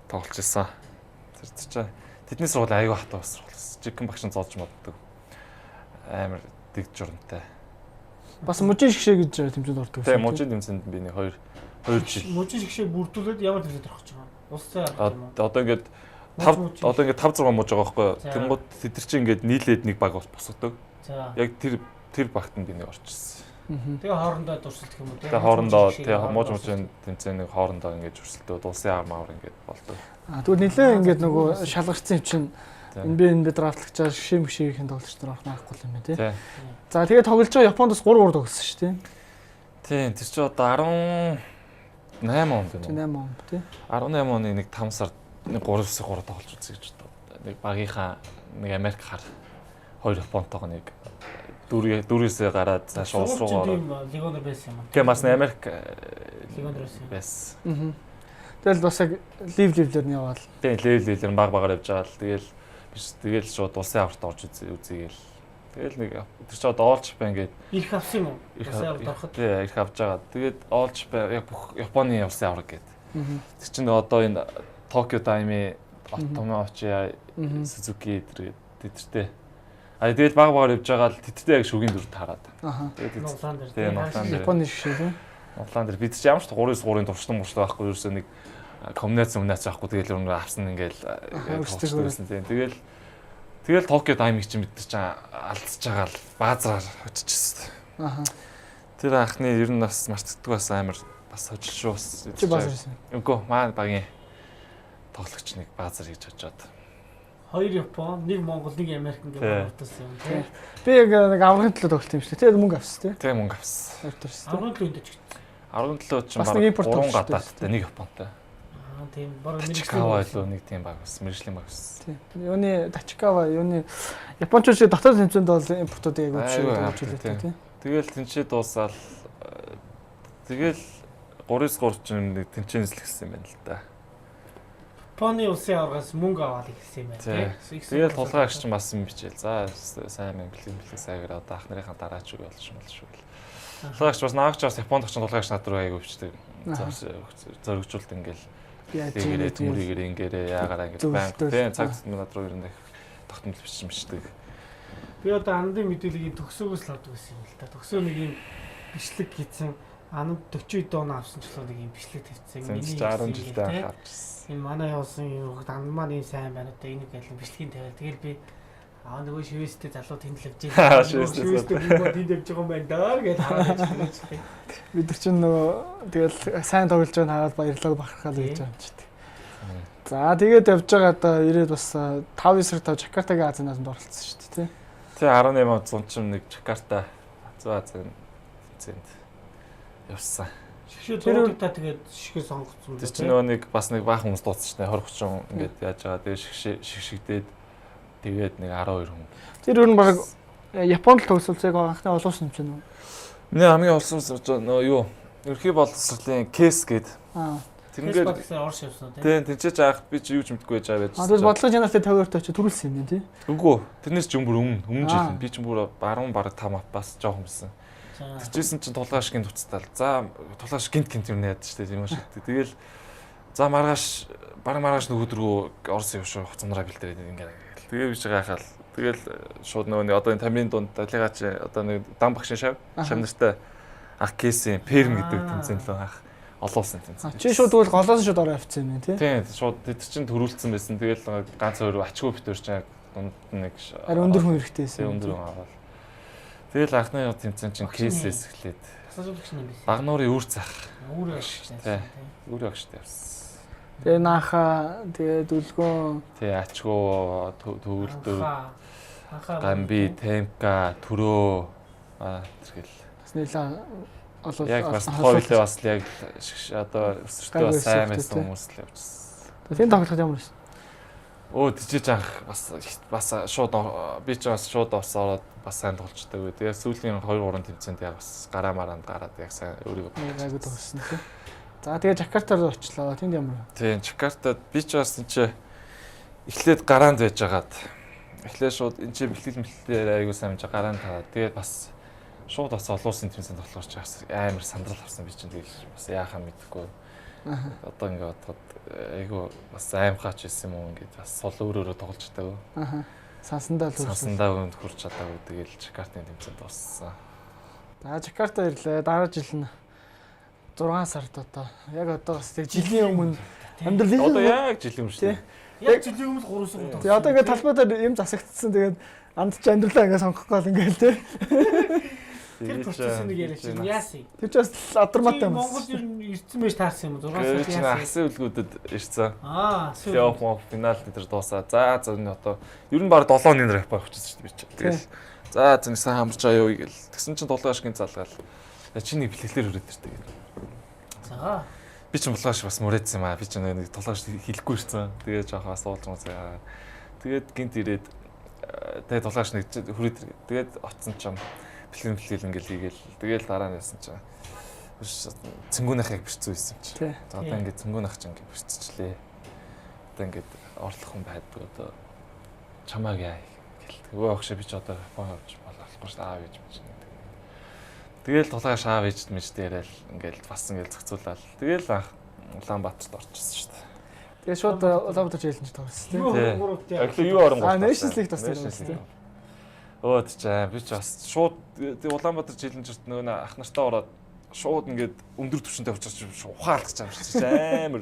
тоглож ирсэн. Тэр чинь тэдний сургууль аягүй хатаа бас сургууль. Жигэн багш нь зоолж моддог. Амар дэг журамтай. Бас мужийн шгшээ гэж тэмцээнд ордог. Тийм мужийн тэмцээнд би нэг 2 жил. Мужийн шигшээ бүрдүүлээд ямар тэмцээнд орох гэж байгаа. Улсын арга юм уу? Одоо ингээд 5 6 мууж байгаа байхгүй юу? Тэнгууд тэд нар чинь ингээд нийлээд нэг баг босгодог. За. Яг тэр багт нь би нэг орчихсон. Тэгээ хоорондоо дурсалдах юм уу? Тэгээ хоорондоо мууж мужийн тэмцээний хоорондоо ингээд зурсалдаад улсын армаар ингээд болдог. Тэгвэл нэлээ ингээд нөгөө шалгарцсан юм чинь энэ драфтлагчаар шгшээ мгшээгийн тоглогч нар орох байхгүй юм байна тий. За тэгээ тоглож байгаа Японд бас 3 уур тогссон шүү тий. Тийм тэр чинь одоо 18 он байна уу? 8 он тий. 18 оны нэг 5 сард нэг 3-3 тоглож үзье гэж бодлоо. Нэг багийнхаа нэг Америк хар 2 Японтойгоо нэг дөрвөөсөө гараад цааш улс руу ороод лигонор байсан юм. Тэгээ бас Америк лигонор байсан. байсан. Тэгэл бас яг ливлэр нь яваал. Тэгээ левлэр баг явж байгаа л тэгэл шууд улсын аварт орж үзье. Тэгэл нэг тэр чи одоо All Japan гээд ирэх авсан юм уу? Улсын аварт ороход. Тий, ирэх авч байгаа. Тэгээд All Japan яг бүх Японы улсын аварт гээд. Тэр чинь одоо энэ Tokyo Dime, Otomochi, Suzuki тэдэртэй. Тэгэл баг явж байгаа л тэдэртэй яг шүгийн дүр таарад. Тэгээд Нооланд Японы шиг тийм. Нооланд бид ч ямар ч 3-3-ын туршлага байхгүй ерөөсөө нэг комбинац байхгүй тэгэл өөрөө авсан ингээл тоглосон тийм. Тэгэл Tokyo Dime чинь бид чинь алдсаж байгаа л баазраар очижсэн. Тэр анхны ер нь бас мартдаг бас амар бас хожил шүү бас. Чи баазар байсан. Үгүй маань багийн тоглогч нэг баазар хийж очоод. 2 Япон, 1 Монгол, 1 Америк ингээд болтсон юм тийм. Би яг нэг аврагын төлөө тоглолт юм шүү дээ. Тэгээд мөнгө авсан тийм. Тэгээ мөнгө авсан. Аврагын төлөө дэжчихсэн. Аврагын төлөө чинь баг 3 гадаадтай 1 Японтой. Тийм бараг Тачикава илүү нэг тийм баг бас мэржлийн баг бас. Тийм. Юуны Тачикава, юуны Японч шиг дотоод тэмцээнд бол импортууд яг өвчтэй тийм. Тэгэл тэнцээ дуусаал тэгэл 3-3 чинь нэг тэнцэнэс л гисэн юм байна л да. Японы улсын аваргаас мөнгө аваад ирсэн юм байна тийм. Тэгэл тулгай агч чинь бас юм бичээл. За сайн бэлэг сайгаар одоо ах нарынхаа дараа ч үг болж юм л шүү. Тулгай агч бас наагч бас Японд очсон тулгай агч над руу аяг өвчтэй. Зоригжуулт ингээл тэгээд мөрийгээр ингээрээ яагаад ингэ банк тийм цаг над руу ирнэ тогтмол бичдэг. Би одоо андын мэдээллийг төгсөөгөөс л авдаг гэсэн юм л та. Төгсөө нэг юм бичлэг хийсэн анад 40 дон авсан ч гэсэн нэг юм бичлэг тавьсан. Миний 10 жилдээ авчихсан. Энэ манай явсан юм анд маань энэ сайн байна одоо энийг гэл бичлэгийн тавиал. Тэгэл би нөгөө шивэстэй залуу тэнд л авч яа. Шивэстэй хүмүүс тэнд авч байгаа юм байна даа гэж хараад байна. Бид нар чинь нөгөө тэгэл сайн тоглож байгааг хараад баярлалаа бахархаа л гэж байгаа юм чи. За тэгээд явж байгаа одоо ирээд бас 5-9 Жакартагийн Азианаас оролцсон шүү дээ тий. Тэгээ 18 чинь нэг Жакарта Зүүн Азийн цэнд явсан. Шигшээ зургуудаа тэгээд шигшээ сонгоцсон. Тэр чинь нөгөө нэг бас нэг баахан хүмүүс дууцсан шнэ 20-30 ингээд яаж байгаа. Тэгээ шигшигдээд тэгээд нэг 12 хүн. Тэр өөр нь баг Японд л төгсөлцөөг анхны олон юм чинь үү? Миний хамгийн олсон нөгөө юу? Ерхий боловсролын кейс гээд. Тэрнгээр орш явсан тийм. Тийм тэнцэж аах би ч юу ч мэдгүй байж байгаа байж. Тэр бодлого жанртай төгөөрт очиж төрүүлсэн юм тий. Үгүй тэрнээс ч бүр өмнө жил би ч бүр баруун баг 5 бас жоохон юмсан. Тэгжсэн чинь тулгай шигэн туцтал. За тулгай шигэнт юм яад штэ тийм шиг. Тэгэл за маргааш нөгөөдрөө Орос явшаа хуцамраа бэлдээд ингээд. Тэгээ биш гайхаал. Тэгэл шууд нөгөө одоо энэ тамирын дунд далигач одоо нэг дан багшин шав нартай ах кейсийн перм гэдэг тэмцээн л ах олоосон тэмцээн. Чи шууд тэгвэл голоос шууд ороо авчихсан юм тий. Тийм шууд тэд чинь төрүүлсэн байсан. Тэгэл ганц хоёр ачгүй битэр чинь дунд нэг ари өндөр хүн эрэхтэйсэн. Өндөр хүн аваад. Тэгэл анхны тэмцээн чинь кейсээс эхлээд Багнуурын үр цах. Үр агштай. Тийм. Үр агштай явсан. Тэгээ нааха тэгээ дүлгөө. Тий ачгүй төвлөрдөө. Гамби, темка, төрөө тэрхэл. Бас нэлээ олоо. Яг бас хоёулаа бас яг одоо өсөртөө бас сайн байсан хүмүүс л явчихсан. Тийм тоглоход ямар байсан? Тийж анх бас шууд би ч бас шууд ороод бас сайн тоглолцдог. Тэгээ сүүлийн 2-3 тэмцээнд яг бас гараа маранд гараад яг сайн өөрийгөө айгуу тоглосон тийм. За тэгээ Жакартад очлоо. Тэнд ямар вэ? Тийм Жакартад би ч бас энэ эхлээд гараанд байж байгаад эхлээд шууд энэ бэлтгэл айгуу сайн гараанд хараад тэгээд бас шууд бас олуулсан тэмцээнд болохоор ч амар сандрал авсан би чинь тэгэл бас яахаа мэдэхгүй. Одоо ингээд бодоход айгуу бас аимхаач байсан юм уу ингээд бас сол өөрөөрөө тоглож чадаагүй. Сансандаа өнд хүрч чадаагүй тэгэл Жакартын тэмцээнд дууссан. За Жакарта ирлээ. Дараа жил нь 6 сард одоо яг одоо бас тэг жилийн өмнө амьдрал одоо яг жилийн өмнө шүү дээ. Яг жилийн өмнө 3 сар. Тэгээ одоо ингээд талбайдаар юм засагдсан. Тэгээд анд ч амьдралаа ингээд сонгох гол ингээд тий. Тэр процесс нэг яриач яасан. Тэр ч бас адармаатай юм. Монгол ер нь ирсэн байж таарсан юм 6 сар яасан. Асан үлгүүдэд ирсэн. Плей-офф финалд дээр дуусаа. За энэ одоо ер нь баг 7 оны нар явах болчихсон шүү дээ би ч. Тэгэл за зэнсэн хамарч аяа юу гэл. Тэгсэн чинь тулгай ашигын залгаал. Чиний бэлгэлээр өрөөд ирдэг. За. би ч булгааш бас мөрөөдсөн юм аа. Би ч нэг тулгааш хэлэхгүй ирсэн. Тэгээд жоохон суулж мууцаа. Тэгээд гинт ирээд тэгээд тулгааш нэг хүрээд тэгээд оцсон ч юм бэлэн ингээл хийгээл. Тэгээд дараа нь яасан чинь цэнгүүнийх яг бэрцүү байсан чи. За одоо ингээд цэнгүүнийх ч ингээд бэрцчлээ. Одоо ингээд орлох хүн байдаг одоо чамааг яа гэл. Өвөө огшоо би ч одоо Япон явж болохгүй шүү дээ аав ээж мэж. Тэгэл тулгааш аав ээж мэж дээрэл ингээд бас ингээд зохицуулаад тэгэл анх Улаанбаатарт орчихсон шүү дээ. Тэгээ шууд Улаанбаатар жилэнж тоглосон тийм. Өглөө юу оронгоо. Nations League тассан тийм. Өө тийч би ч бас шууд Улаанбаатар жилэнжэрт нөгөө ах нартаа ороод шууд ингээд өндөр түвшинтэй очиж ухаалгаж байгаа юм шиг амар.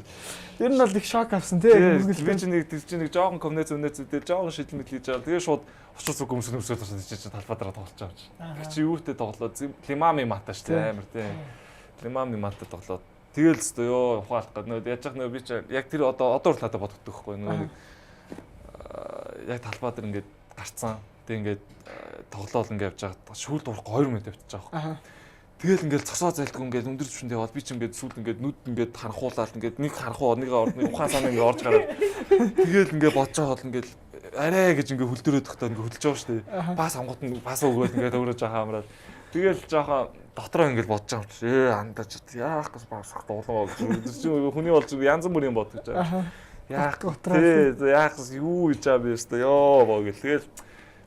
Ер нь бол их шок авсан тийм. Би ч нэг жоохон комнез өнөөцөдөл жоохон шийдэл мэд хийж байгаа. Тэгээ шууд очиж үгүй өмсөд чинь талбай дараа тоглож байгаа юм чи. Тэр чи юутэй тоглоод Лимами мата шүү дээ амар тийм. Лимами мата тоглоод тэгэл өстөө ёо ухаалах гэдэг нөө яаж яах нөө би ч яг тэр одоо урлаадаа бодогддог байхгүй нөө нэг яг талбай дээр ингээд гарцсан. Тэг ингээд тоглоол ингээд явж байгаа. Шүүл дуурахгүй 2 минут явчихж байгаа. Тэгэл ингээл цосоо зайлтгүй ингээл өндөр түвшинд яваад би ч ингээд сүүл ингээд нүд ингээд харанхуулаад ингээд нэг харанхуу нэг ухаан санаа ингээд орж гараад тэгэл ингээд бодож байгаа бол ингээд арай гэж ингээд хөлдөрөөд өгтөө ингээд хөлж байгаа шүү дээ. Бас амгууд нь бас өгөөд ингээд өөрөө жаахан амраад тэгэл жаахан дотроо ингээд бодож байгаа юм чи андаж яах гэж басах дуулаа гэж чи хүний болж янз бүрийн бодож байгаа. Яах вэ? Яах юу хийж байгаа бэ өстөө ёо гэл тэгэл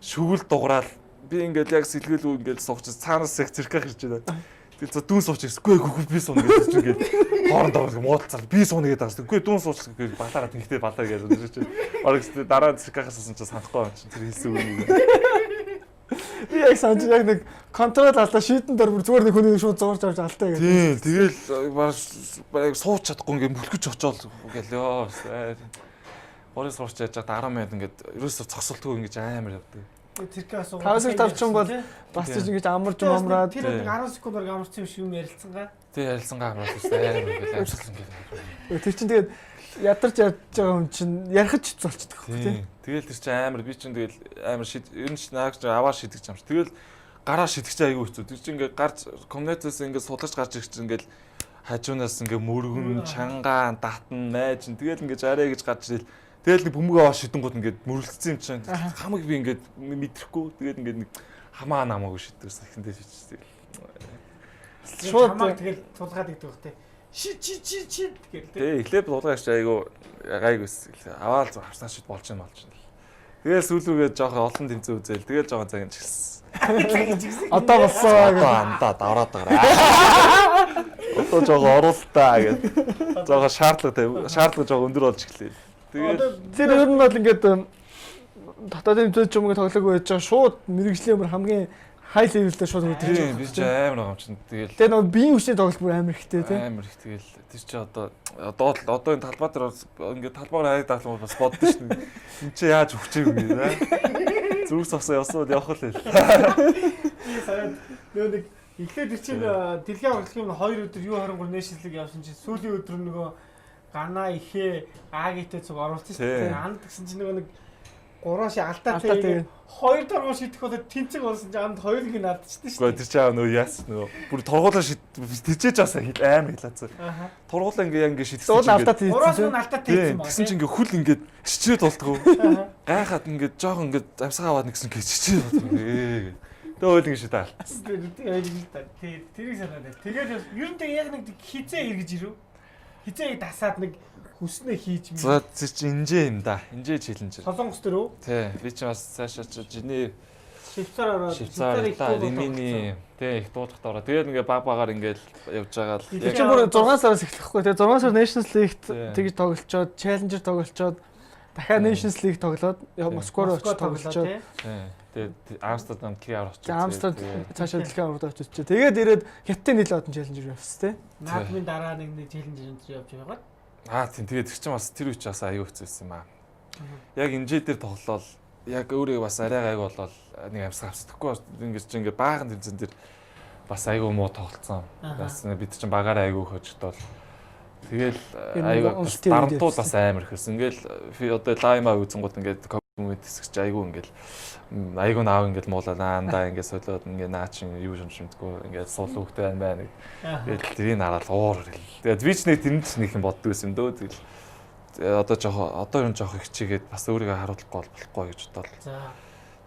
шүгэл дуграал би ингээд яг сэлгэлгүй ингээд сууч цаанаас яг зэрэг хэрж байна. Тэгэл за дүүн сууч гэсгүй би суuna гэж ингээд хоорондоо муудалцал би суuna гэдэг байгаа. Үгүй дүүн сууч гэж балаараа тэгтээ балаа гэж чи. Орогч дараа зэрэгээс суусан чи санахгүй юм чи тэр хэлсэн үг. Би яг санаж яг нэг контрол алдаа шийдэн дээр зүгээр нэг хүний шууд зурж авч алдаа гэдэг. Тийм тэгэл баг сууч чадахгүй ингээд мөлгөж очоод гэл ёо. Орос сурч яаж байгаа 10 минут ингээд ерөөсө цогсолтгүй ингээд амар явдаг. Тэрхээс 5 сар тавчин бол бас ч ингэж амарч амраад тэр 10 секундаар амарсан юм шиг юм ярилцсангаа. Тий ярилцсангаа амраад үстэй ингээд амжилсан гэдэг. Тэр чинь тэгээд ядарч яаж байгаа юм чинь ярих ч болчихдог тий. Тэгэл тэр чинь амар би чинь тэгэл амар ер нь наагч аваа шидэж юм шиг. Тэгэл гараа шидэж айгүй хэцүү. Тэр чинь ингээд гарч комнетээс ингээд судалж гарч ирэх чинь ингээд хажуунаас ингээд мөргөн, чангаан, датан, найж тэгэл ингээд арай гэж гарч ирэл. Тэгэл нэг бөмбөг аваа шидэнгууд ингээд мөрөлдсөн юм чинь хамаг би ингээд мэдрэхгүй тэгээд ингээд нэг хамаа намаагүй шидэрсэн ихэндээ шидчихсэн. Шууд тэгэл тулгаад идэх бах те. Шид гэл те. Тэг эхлээд тулгаач айгу гайгүйс аваал харснаа шид болж юм болж байна. Тэгэл сүүлрүүгээ жоохон олон тэмцээн үзээл тэгэл жоохон цагийн чигсэн. Одоо болсон андаа давраад байгаа. Одоо жоохон оруултаа гэдэг. Жоохон шаардлага жоохон өндөр болж эхлэв. Тэгээд тэр ер нь бол ингээд дотоодын төж юмгээ тоглоог байж байгаа шууд мэрэгжлийн өмөр хамгийн хай левелдээ шууд өдөрч байгаа. Би ч амар байгаа юм чинь. Тэгэл тэгээ нөгөө биеийн хүчний тоглолт бүр амар ихтэй тий. Амар их тэгэл тэр чи одоо энэ талбай дээр ингээд талбайгаар хайдаг талбай бас боддоо шүү дээ. Энд чи яаж өгчээг юм бэ? Зүгс авсан явсан явах л байл. Би саяд нөгөө нэг эхлээд тэр чинь дэлхийн урлагийн 2 өдөр U23 Nations League явсан чинь сүүлийн өдөр нөгөө Гана ихээ Агитэй зүг оруулсан шүү дээ. Анд гэсэн чинь нөгөө нэг 3 ши алдаа тэгээ 2 торгоо шидэх болоод тэнцэг болсон чинь анд 2-ыг нь алдчихсан шүү дээ. Гэхдээ тэр чинь нөгөө яас нөгөө бүр тургуулаа тийчээж бас амар хэлээцээ. Тургуулаа ингээ шидсэн чинь алдаа тийсэн. 3-аас нь алдаа тийсэн баг. Тэгсэн чинь ингээ хөл ингээ шичрээд болтгоо. Гайхаад ингээ жоохон ингээ амсгаа аваад нэгсэн ингээ шичрээд болтгоо. Тэгээ ойл ингээ шидаа. Тэрийг санаад. Тэгээд ер нь яг нэг хизээ эргэж ирв. Хизээ дасаад нэг хүснээ хийж мэ. За чи инжээ юм да. Инжээ челленж. Солонгос дээр үү? Тий, би ч бас цаашаа жиний Швейцар ороод Римини тий их дуудахт ороо. Тэгээд ингээ баг багаар ингээл явж байгаа л. Яг ч бүр 6 сараас эхлэхгүй. Тэгээ 6 сар Nations League-т тэгж тоглолцоод, Challenger тоглолцоод, дахиад Nations League тоглоод, Москва руу очиж тоглолцоод. Тэгээд Амстердам KR очиж. Амстердам цаашаа дэлхийн аврагт очиж. Тэгээд ирээд Хятадын нийлээд одон Challenger явсан тий. Наадмын дараа нэг Challenger явж байгаад. Тийм тэгээд тэр чинь бас тэр үеч бас аюу хэцүүсэн юм аа. Яг инжээ дээр тоглолол яг өөрөө бас арай гайг болол нэг амсгаа авсдаггүй ингэж чи ингээ баахан тэмцэн дээр бас аюу муу тоглолцсон. Бас бид чинь багаараа аюу хөжтөл. Тэгэл аюу дарамтууд бас амар ихсэн. Ингээл одоо лаймаа үзэнгууд ингээд юм тэсгч айгүй ингээл айгүй наав ингээл муулаа наандаа ингээд солиод ингээд наа чин юу шимтгүү ингээд суул хөхтэй байна. Тэгэл тэрийг хараад уур хэл. Тэгээд би ч нэг тэнд ч нэг юм боддог байсан юм дөө. Тэгэл одоо юм жоох их чигээд бас өөрийгөө харуулахгүй болохгүй гэж бодлоо. За.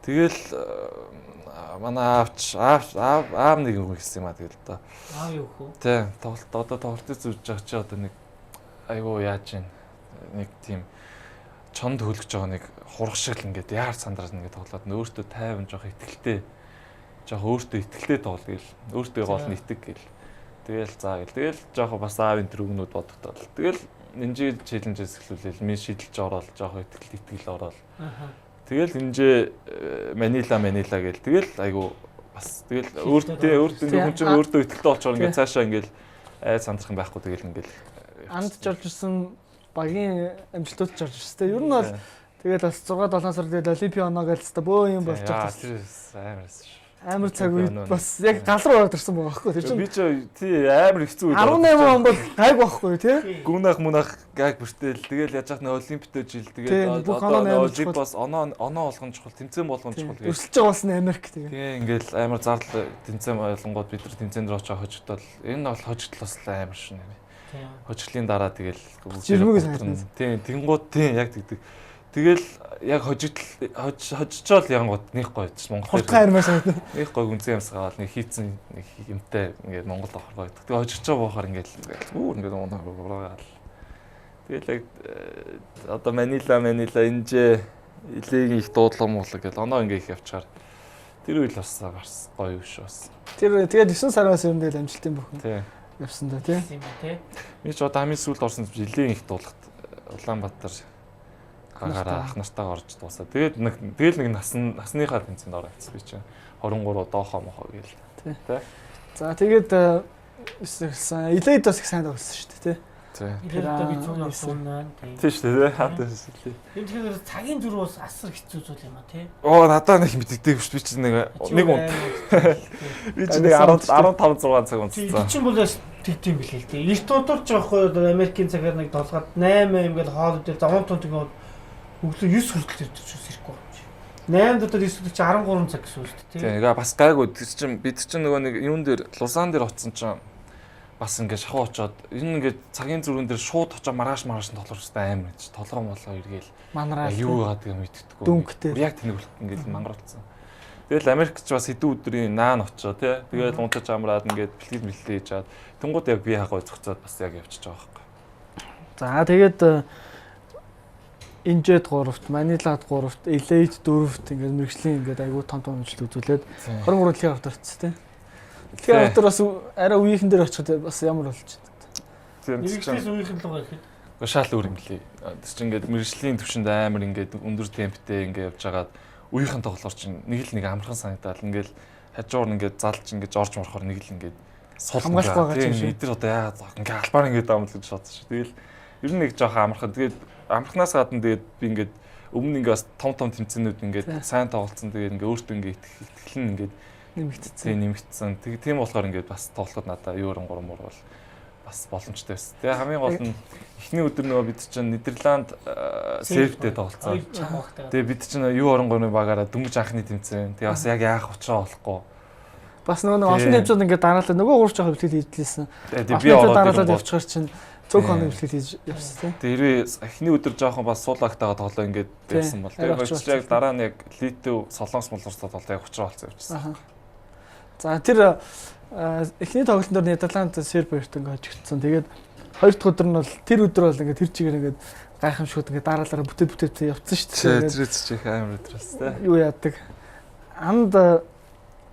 Тэгэл манай аав нэг юм хэлсэн юм аа тэгэл одоо. Аав юу хөө? Тий, одоо тоглолтыг зүж байгаа чи одоо нэг айгүй яаж юм нэг тийм чонд хөлгөж байгаа нэг хурах шиг л ингээд яар сандраад ингээд тоглоод өөртөө тайван жоох ихтэлтэй өөртөө ихтэлтэй тоглол гээл өөртөө гол нь итэг гээл тэгэл заа гээл тэгэл жоох бас аавын төрөгнүүд бодогдоод тэгэл энэ челленжээс эхлүүлээл ми шидэлж ороод жоох итгэл ороод тэгэл энэ Манила гээл тэгэл айгүй бас тэгэл өөртөө хүн чинь өөртөө ихтэлтэй болчоор ингээд цаашаа ингээд сандрах юм байхгүй тэгэл ингээд анд жорж ирсэн багийн амжилтууд жорж ирсэн. Ер нь бол тэгээд бас 6-7 сар тэгээд Олимпиа оноо гэлээ бөө юм болж байгаа. Амар цаг үед бас яг гал руу ороод ирсэн байгаа байхгүй. Тэр чинь би ч тий амар хэцүү үед 18 он бол гайг байхгүй тий. Гүнах мунах гайг бүртэл тэгэл яаж яах нь Олимпиад жил тэгээд одоо бас оноо болгон чухал тэмцээн болгон чухал гэж өсөлж байгаа болсон Америк тэгээд. Тэгээ ингээл амар зардал тэмцээн болгонгууд бид нар тэмцээнд рүү очоо хожигдол энэ бол хожигдол бас амар шин. Хожиглын дараа тэгэл тийм тэнгууд тийм яг тэгдэг. Тэгэл яг хожичоол янгууд нэг гоё Монгол хурдхан армаас байдаг. Нэг гоё үнцэн юмсгаал нэг хийцэн нэг юмтай ингээд Монгол авах байдаг. Тэгээ хожичоо боохоор ингээд ингээд унаагаал. Тэгэл яг одоо Манила энэжээ илэгийн их дуудлага муулаа гэл оноо ингээд их явчаар тэр үйл бас гоё биш бас. Тэр тэгээд 9 сараас ер нь тэгэл амжилтын бүхэн. Тийм явсан да тий. Би ч одоо хамгийн сүүлд орсон жилийн их дуулахт Улаанбаатар гараа ах нартаа орж дуусаа. Тэгээд нэг насныхаа тэнцэнд орсон би чинь 23 доохоо мохоо гээл. Тий. За тэгээд илээд бас их сайн тоглосон шүү дээ тий. Тий. Илээд би цуг явсан байна. Тий шүү дээ хаатай шүү. Энэ тэгэхээр цагийн зүрх бас асар хэцүү зүйл юм а тий. Оо надаа нэг мэддэг биш би чинь нэг унт. Би чинь нэг 15 6 цаг унтсан. Би чинь бол тэгдэм билээ л дээ. Эрт удирж байгаа хгүй Америкийн цагаар нэг толгойд 8 юм гээд хоол дээр заван тун тэгээд өглөө 9 хүртэл ирдэг ч ирэхгүй байна. 8 дотор 9 хүртэл чи 13 цаг гэсэн үг шүү дээ. Тэгээ бас гайгүй бид чинь нөгөө нэг юун дээр Лусан дээр оцсон чинь бас ингээд шахуу очоод энэ ингээд цагийн зүргэн дээр шууд очоо маргааш тоглох хэрэгтэй амар гэж толгоо молгоо эргээл манараа юу яадаг юм мэддэггүй. Дүнхтэй. Яг тэнэг ингээд мангаруулсан. Тэгэл Америкч бас хэдэн өдрийн наан очоо тий. Тэгээд унтаж амраад ингээд бэлтгэл хийж чаад тэнгууд яг би хагаа зогцоод бас яг явчихж байгаа байхгүй. За тэгээд Инжэд 3-т, Манилад 3-т, Илээд 4-т ингээд мэрэгжлийн ингээд айгүй том амжилт үзүүлээд 23 дэлхийн авт орцсон тий. Дэлхийн авт бас арай үеийнхэн дээр очиход бас ямар болж байна. Мэрэгжлээс үеийнхэн л байгаа гэхэд. Шал өөр юм лээ. Тэр чинь ингээд мэрэгжлийн төвшөнд амар ингээд өндөр темптэй ингээд явж хагаад үеийнхэн тоглоор чинь нэг л нэг амархан санагдаад ингээд хажуур ингээд залж ингээд орж морохоор нэг л ингээд сул хамгаалах байгаа юм шиг. Эдгээр одоо яагаад ингээд албаар ингээд даамл гэж бодсон шүү. Тэгэл ер нь нэг жоохон амархан. Тэгээд амархнаас гадна тэгээд би ингээд өмнө ингээд бас том тэмцээнүүд ингээд сайн тоглолцсон. Тэгээд ингээд өөртөө ингээд итгэл нь ингээд нэмэгдсэн. Тийм болохоор ингээд бас тоглоход надаа юу 3 бол бас боломжтой байсан. Тэгээ хамгийн гол нь эхний өдөр нөгөө бид чинь Нидерланд сервтэй тоглолцсон. Тэгээ бид чинь U23-ны багаараа дөнгөж анхны тэмцээн. Тэгээ бас яг яах учраа болохгүй. Бас нөгөө олон тэмцээнд ингээд дараалал нөгөө гурч жоохон бэлтгэл хийжлээсэн. Би дараалал явчихар чинь цөөх хоны бэлтгэл хийж явсан тийм. Тэгээ хэрвээ эхний өдөр жоохон бас суулаагтайгаа тоглоо ингээд байсан бол тэгээ бодчих яг дараа нь яг Литв Солонгос молорсоо тоглоо яг учраа болсон явчихсан. За тэр эхний тоглолтоор Нидерланд Серб хоёрт ингээд хожигдсон. Тэгээд хоёр дахь өдөр нь бол тэр өдөр бол ингээд тэр чигээр ингээд гайхамшигуд ингээд дараалалаа бүтээд явцсан шүү дээ. Тэр их амар өдрөөс тий. Юу яадаг. Анд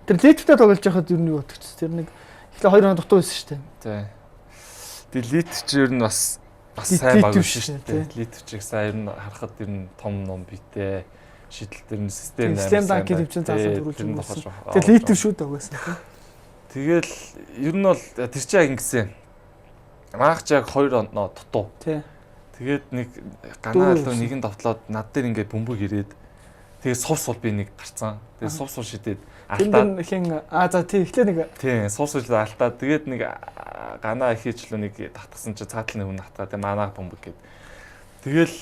тэр Литвтэй тоглож байхад юу нэг бодогч. Тэр нэг эхлээ 2 хоног дутуу байсан шүү дээ. Тий. Тэр Литв ч ер нь бас сайн баг шүү дээ. Литв чиг сайн харахад ер нь том ном битэй шийдэл тэр нь систем амар. Систем данки төвчэн заасан төрүүлж байгаа. Тэр Литв шүү дээ угаасаа тий. Тэгэл ер нь бол тэр чинь яг ингэсэн. Маагч яг 2 оноо дутуу. Тий. Тэгээд нэг ганаалуу нэгэн давтлаад над дээр ингээд бөмбөг ирээд тэгээд сувсул би нэг гарцсан. Тэгээд сувсул шидэд алдаад хин за тий эхлээ нэг тий сувсул алдаад тэгээд нэг ганаа ихээчлөө нэг татгсан чи цаатлын хүн татгаа тэгээд манаа бөмбөг гээд тэгэл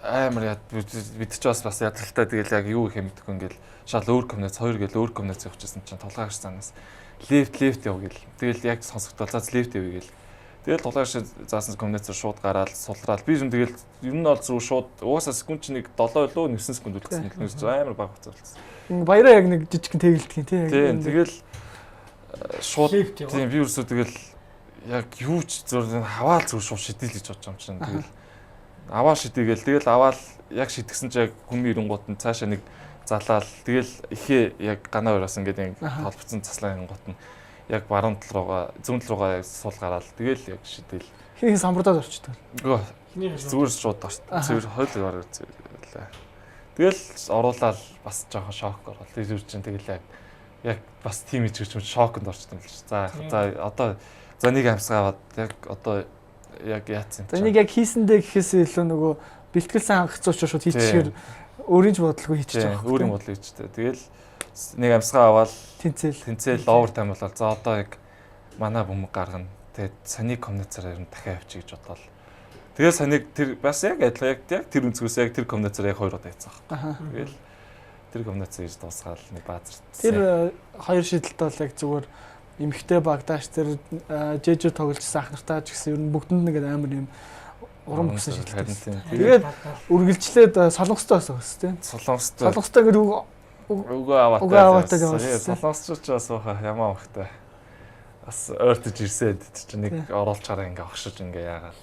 амар бид ч бас ядралтай тэгэл яг юу их мэдгүй ингээл шал өөр комбинац 2 гэл өөр комбинац явчихсан чинь тулгаарч санаас лефт яв гэл. Тэгэл яг сонсогдол заа лефт яв гэл. Тэгэл тулгаарч заасан комбинацаар шууд гараад сулраал. Би юм тэгэл ер нь бол зөв шууд угаасаа секунд чинь нэг 7 лөө 9 секунд үлдсэн нэг амар баг хугацаа болсон. Баяраа яг нэг жижигхэн тэгэлдэх тийм. Тийм тэгэл шууд тийм би ерөөсөө тэгэл яг юу ч зөв хаваал зөв шууд шидэл гэж бодож юм чинь тэгэл аваа шидэгэл тэгэл аваал яг шидгсэн чи яг хүний ирэнгууд нь цаашаа нэг залаал тэгэл ихээ яг ганаа ураас ингээд холбоцсон заслан ирэнгууд нь яг баруун тал руугаа зүүн тал руугаа сул гараал тэгэл яг шидэл хин самбардаад орчтой. Үгүй зүгээр шууд зүгээр хойл гараад зээлээ. Тэгэл оруулаад бас жоохон шок орол. Тэр чинь тэгэл яг бас тим хийж гэж шоконд орчсон л ш. За одоо за нэг амсгаа аваад яг одоо яг яатсан. За нэг яг хийсэндээ гэхээс илүү нөгөө бэлтгэлсэн хангацсан учраас шууд хийчихээр өөрийн ч бодлого хийчих жоох. Өөрийн бодлого хийчтэй. Тэгэл нэг амсгаа аваад тэнцэл овер тайм болол. За одоо яг манай бөмбөг гаргана. Тэгээд саний комбинацаар ер нь дахиад авчиж гэж бодвол. Тэгээд санийг тэр бас яг адилхан яг тэр өнцгөөс яг тэр комбинацаар яг 2 удаа хийцгаах. Тэгэл тэр комбинацаар иж дуусгаал нэг баазар. Тэр хоёр шийдэлт бол яг зүгээр эмхтэй багдаач тэр жижиг тоглолцсон ах нартаа ч гэсэн ер нь бүгдэнд нэг амар юм урам өгсөн шийдэлт. Тэгээд үргэлжлээд солонгостой байсан бас тийм. Солонгостой гэдэг үгүй аваатай явсан. Солонгосч бас ямаа багтай. Бас ойртож ирсээд чи нэг оруулж хараа ингээ огшиж ингээ яагаад.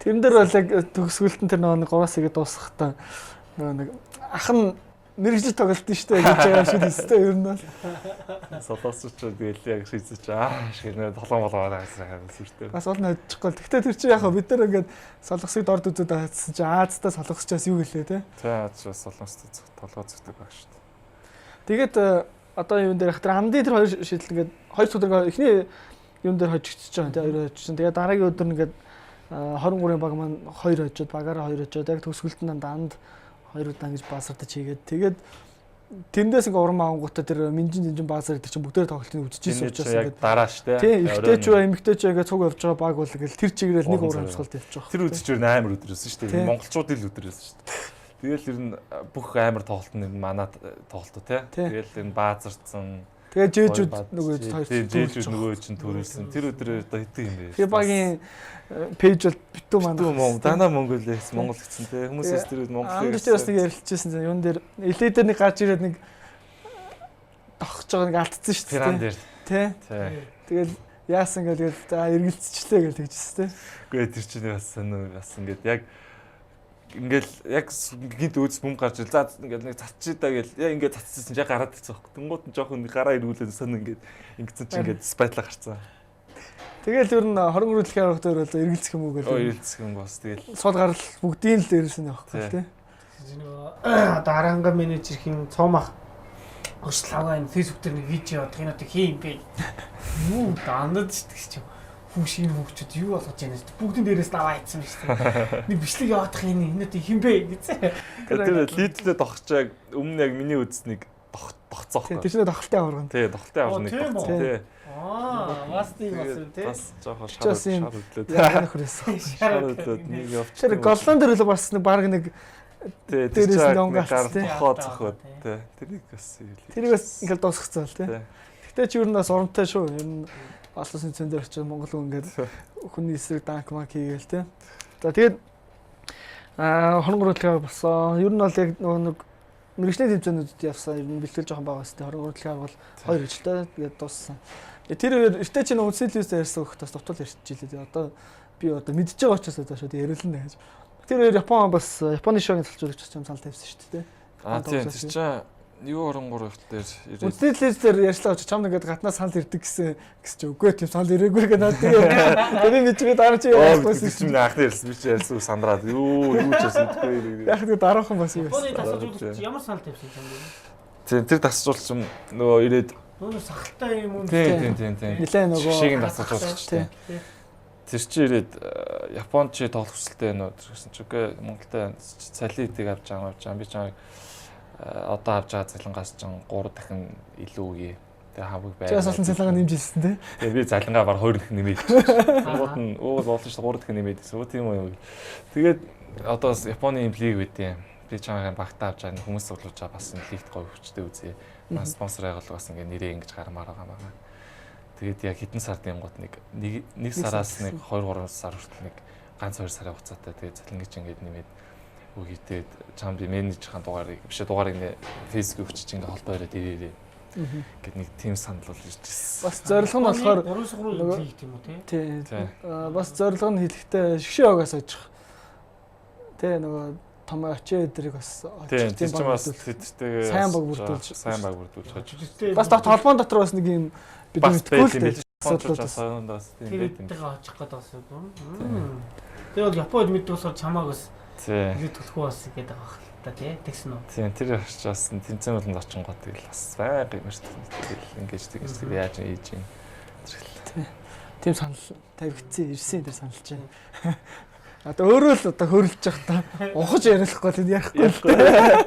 Тэрэн дээр бол яг төгсгөлтөн тэр нэг 3-аас игээ дуусгахдаа нэг ах нь мэрэгжил тоглолтын штэ гэж байгаа шүү дээ. Ер нь бол солонгосч тэгэл яг шийдэж шиг нэ толгон болгоод байгаа сүртэй. бас олон хожихгүй. Гэхдээ тэр чинь яг бид нар ингээд солонгосыг дорд үзээд байцсан чи Аазтай солонгосчоос юу гэлээ те. За солонгостой толгой зүгдэг баг штэ. Тэгээд одоо юун дээр хатар амдын тэр хоёр шийдэл ингээд хоёр өдөр эхний юун дээр хожигдчихж байгаа те. Хоёр хожигдсон. Тэгээд дараагийн өдөр ингээд 23-ын баг маань 2 хожоод багаараа 2 хожоод яг төгсгөлтөнд данд 2 удаа ингэж баасардаж хийгээд тэгээд тэндээс ингээ уран маангуудаа тэр минжин баасар гэдэг чинь бүгдээр тоглолтыг үзчихсэн учраас ингээд дараа штэ. Тийм ихтэй ч бай эмхтэй ч байгээ цуг явж байгаа баг бол ингээл тэр чигээрэл нэг уран амсгалт явж байгаа. Тэр үдчээр амар өдрөөсөн штэ. Монголчууд л өдрөөсөн штэ. Тэгэл ер нь бүх амар тоглолт нь манай тоглолт те. Тэгэл энэ баазарцсан. Тэгээ жээжүүд нөгөө хоёр жээжүүд нөгөө чинь төрүүлсэн. Тэр өдрөө одоо хэдэн юм бэ? Тэгээ багийн пэйж бол битүү манай. Дана Монголээс Монгол гэсэн те. Хүмүүсээс тэр Монгол. Амдч бас нэг ярилцчихсэн. Юун дээр эледэр нэг гарч ирээд нэг тохож байгаа нэг алдсан шүү дээ. Тиран дээр. Тэ. Тэгэл яасан гэдэг за эргэлцчихлээ гэж тэгжсэн те. Үгүй тэр чинь бас сонио бас ингээд яг ингээл яг гинт өөс бүм гарч ил за ингээл нэг цацчиидаа гэл яа ингээд цацчихсан чи гараад ирсэн байхгүй. Тэнгууд нь жоохон гараа ирүүлээд сон ингээд ингэсэн чи ингээд спайтлаа гарцсан. Тэгэл ер нь хорон хүрээлэх арга дээр бол эргэлцэх юм уу гэл. Эргэлцэх юм бас тэгэл сул гарал бүгдийн л дээрсэн явахгүй тий. Одоо аранга менежерхийн цоомах ославаа энэ фэйсбүүк дээр нэг видео явуулдаг энэ одоо хий юм бэ. Юу дандад ч тийм хүүшийн хөвчөд юу болгож байна шүү дээ. Бүгдийн дээрээс даваа ийцсан шүү дээ. Нэг бичлэг яваадах энэ одоо хин бэ гэсэн. Тэр лидтэй тогчааг өмнө яг миний үзснийг тогцоох. Тэр чинь тохолтой аварган. Тий, тохолтой аварган нэг тогцоо тий. Бас тийм бас үү тий. Бас жоохон шар хөдлөөд. Яа нөхрөөсөн. Шар хөдлөөд нэг явчих. Тэр голлон дээр л бас нэг баг нэг тий, дээрээс нэг онгоц тий. Зохиод тий. Тэрийг бас тэрийг бас ингээл дуусгацсан л тий. Гэтэ чи ер нь бас урамтай шүү. Ер нь олон сүнцэн дээр очиж Монгол хүн ингээд хүний эсрэг данкмак хийгээл тий. За тэгээд хорон хүрээлэх болсон. Ер нь бол яг нэг мэрэгжлийн тэмцээнүүдэд явсан. Ер нь бэлтгэл жоохон байгаа хэвээр хорон хүрээлэх бол 2 өжилтэй тэгээд дууссан. Тэр эртээ чинь үнсэлээс ярьсан хөх бас товтол ярьчихжээ. Одоо би одоо мэдж байгаа учраас одоо шууд ярилна гэж. Тэр Япон бас Японы шоуны талцуулагч юм санал тавьсан шүү дээ. Тийм тэр чинь юу хорон хүрээлэх дээр ирээд. Үнсэлээс дээр ярьслаа очиж чам нэгэд гатнаас санал ирдэг гэсэн чи үгүй тийм санал ирээгүй гэдэг надад тэгээд би мэдчихээ дараа чи ярьсан чинь анхны ярьсан би чи ярьсан сандраад юу ч байсан үгүй. Яг нэг дараахан бас юу байсан. Японы тасалжуулагч ямар санал тавьсан юм бэ? Тийм тэр тасалжуулагч нөгөө ирээд нөгөө сахалтай юм уу? Тийм. Нилээ нөгөө шийг нь тасалжуулагч тийм. Тэр чи ирээд Японд чи тоглох хүсэлтэй байна уу гэсэн чи үгүй Монголд цалидыг авч байгаа би чамайг одоо авч байгаа цалингаас ч 3 дахин илүү үгүй. Тэгээ хамаг байв. Чаас олон цалингаа нэмж ирсэн тий. Тэгээ би залингаа баг 2 дахин нэмээд ирчихсэн. Гууд нь болно шүү 3 дахин нэмээд ирсэн. Тийм үү. Тэгээд одоо Японы лиг байдیں۔ Би чамайг багтаа авч байгаа хүмүүс сурлуулж байгаа бас лигт гоё хүчтэй үзье. Манай спонсор байгууллага бас ингээ нэрээ ингэж гармаар байгаа. Тэгээд яг хэдэн сарын гот нэг сараас нэг 2-3 сар хүртэл нэг ганц 2 сарын хугацаатай тэгээд залингич ингээд нэмээд үгүйтэй чам би менежерийн дугаарыг бишээ дугаарыг ингээ фейсбુક хүчиж ингээ холбоо яриад ирээрээ. Гэт нэг тим санал бол ирчихсэн. Бас зорилго нь болохоор 3-3 хийх юм уу тий? Тий. Бас зорилго нь хэлэхдээ шгшээ огоос очих. Тий нөгөө том очоо эдрийг бас тийм бас тэтгэдэг сайн баг бүрдүүлж хаж. Бас толгоон дотор бас нэг юм бид мэдгүй л дээ. Асуудлаас тийм байт юм. Тэгээд очих гээд бас юм. Тэгээд Японд мэддэг болохоор чамааг бас тэгээд төлөхөө бас гээд байгаа хэрэг та тий тэгсэн үү? Тийм тэр очиж бас тэнцэн болонд очин гот тэгэл бас байг юм шүү дээ. Тэгэл ингэж тэгэж яаж ийж юм. Тийм санал тавигдсан ирсэн тэр саналж байна. Одоо өөрөө л одоо хөрөлж явах та ухаж ярихгүй тийм ярихгүй л дээ.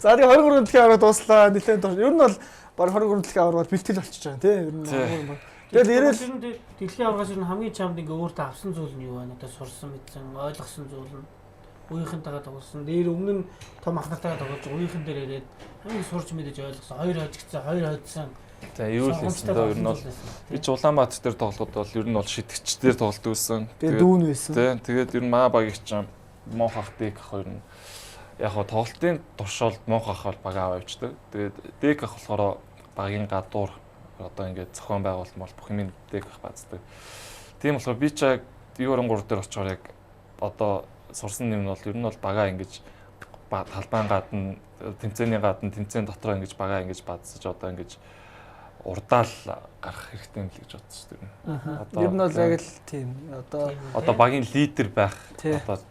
За нэг 23 дэлхийн аваад дууслаа нэлээд дууш. Ер нь бол баг 23 дэлхийн аваад бэлтгэл болчихж байгаа тийм ер нь. Тэгэл ирээл дэлхийн аваагаас ер нь хамгийн чамд ингээ өөртөө авсан зүйл нь юу вэ? Одоо сурсан мэдсэн ойлгосон зүйл нь үеийнхэнтэйгээ тоглосон. Дээр өмнө нь том ахнартайгаа тоглож үеийнхэн дээр ирээд хамгийн сурч мэдэж ойлгосон. Хоёр хожигдсан, хоёр хойдсан. За юу л хэлсэн дөө ер нь бол би ч Улаанбаатар дээр тоглоход бол ер нь бол шитгэгч дээр тоглолт байсан. Тэгээд дүүн байсан. Тэгээд ер нь маа багийнх ч Монх ах Дек ах хоёр нь яг хоо тоглолтын туршуулт Монх ах бол бага авчдаг. Тэгээд Дек ах болохоор багийн гадуур одоо ингээд зохион байгуулалт бол бүх юм Дек ах бааздаг. Тийм болохоор би ч яг U23 дээр очиоор яг одоо сурсан юм нь бол ер нь бол бага ингэж талбайн гадна тэмцээний гадна тэмцээн дотроо ингэж бага ингэж баазж одоо ингэж урдаал гарах хэрэгтэй юм л гэж бодсон шүү дээ. Ер нь бол яг л тийм одоо багийн лидер байх одоо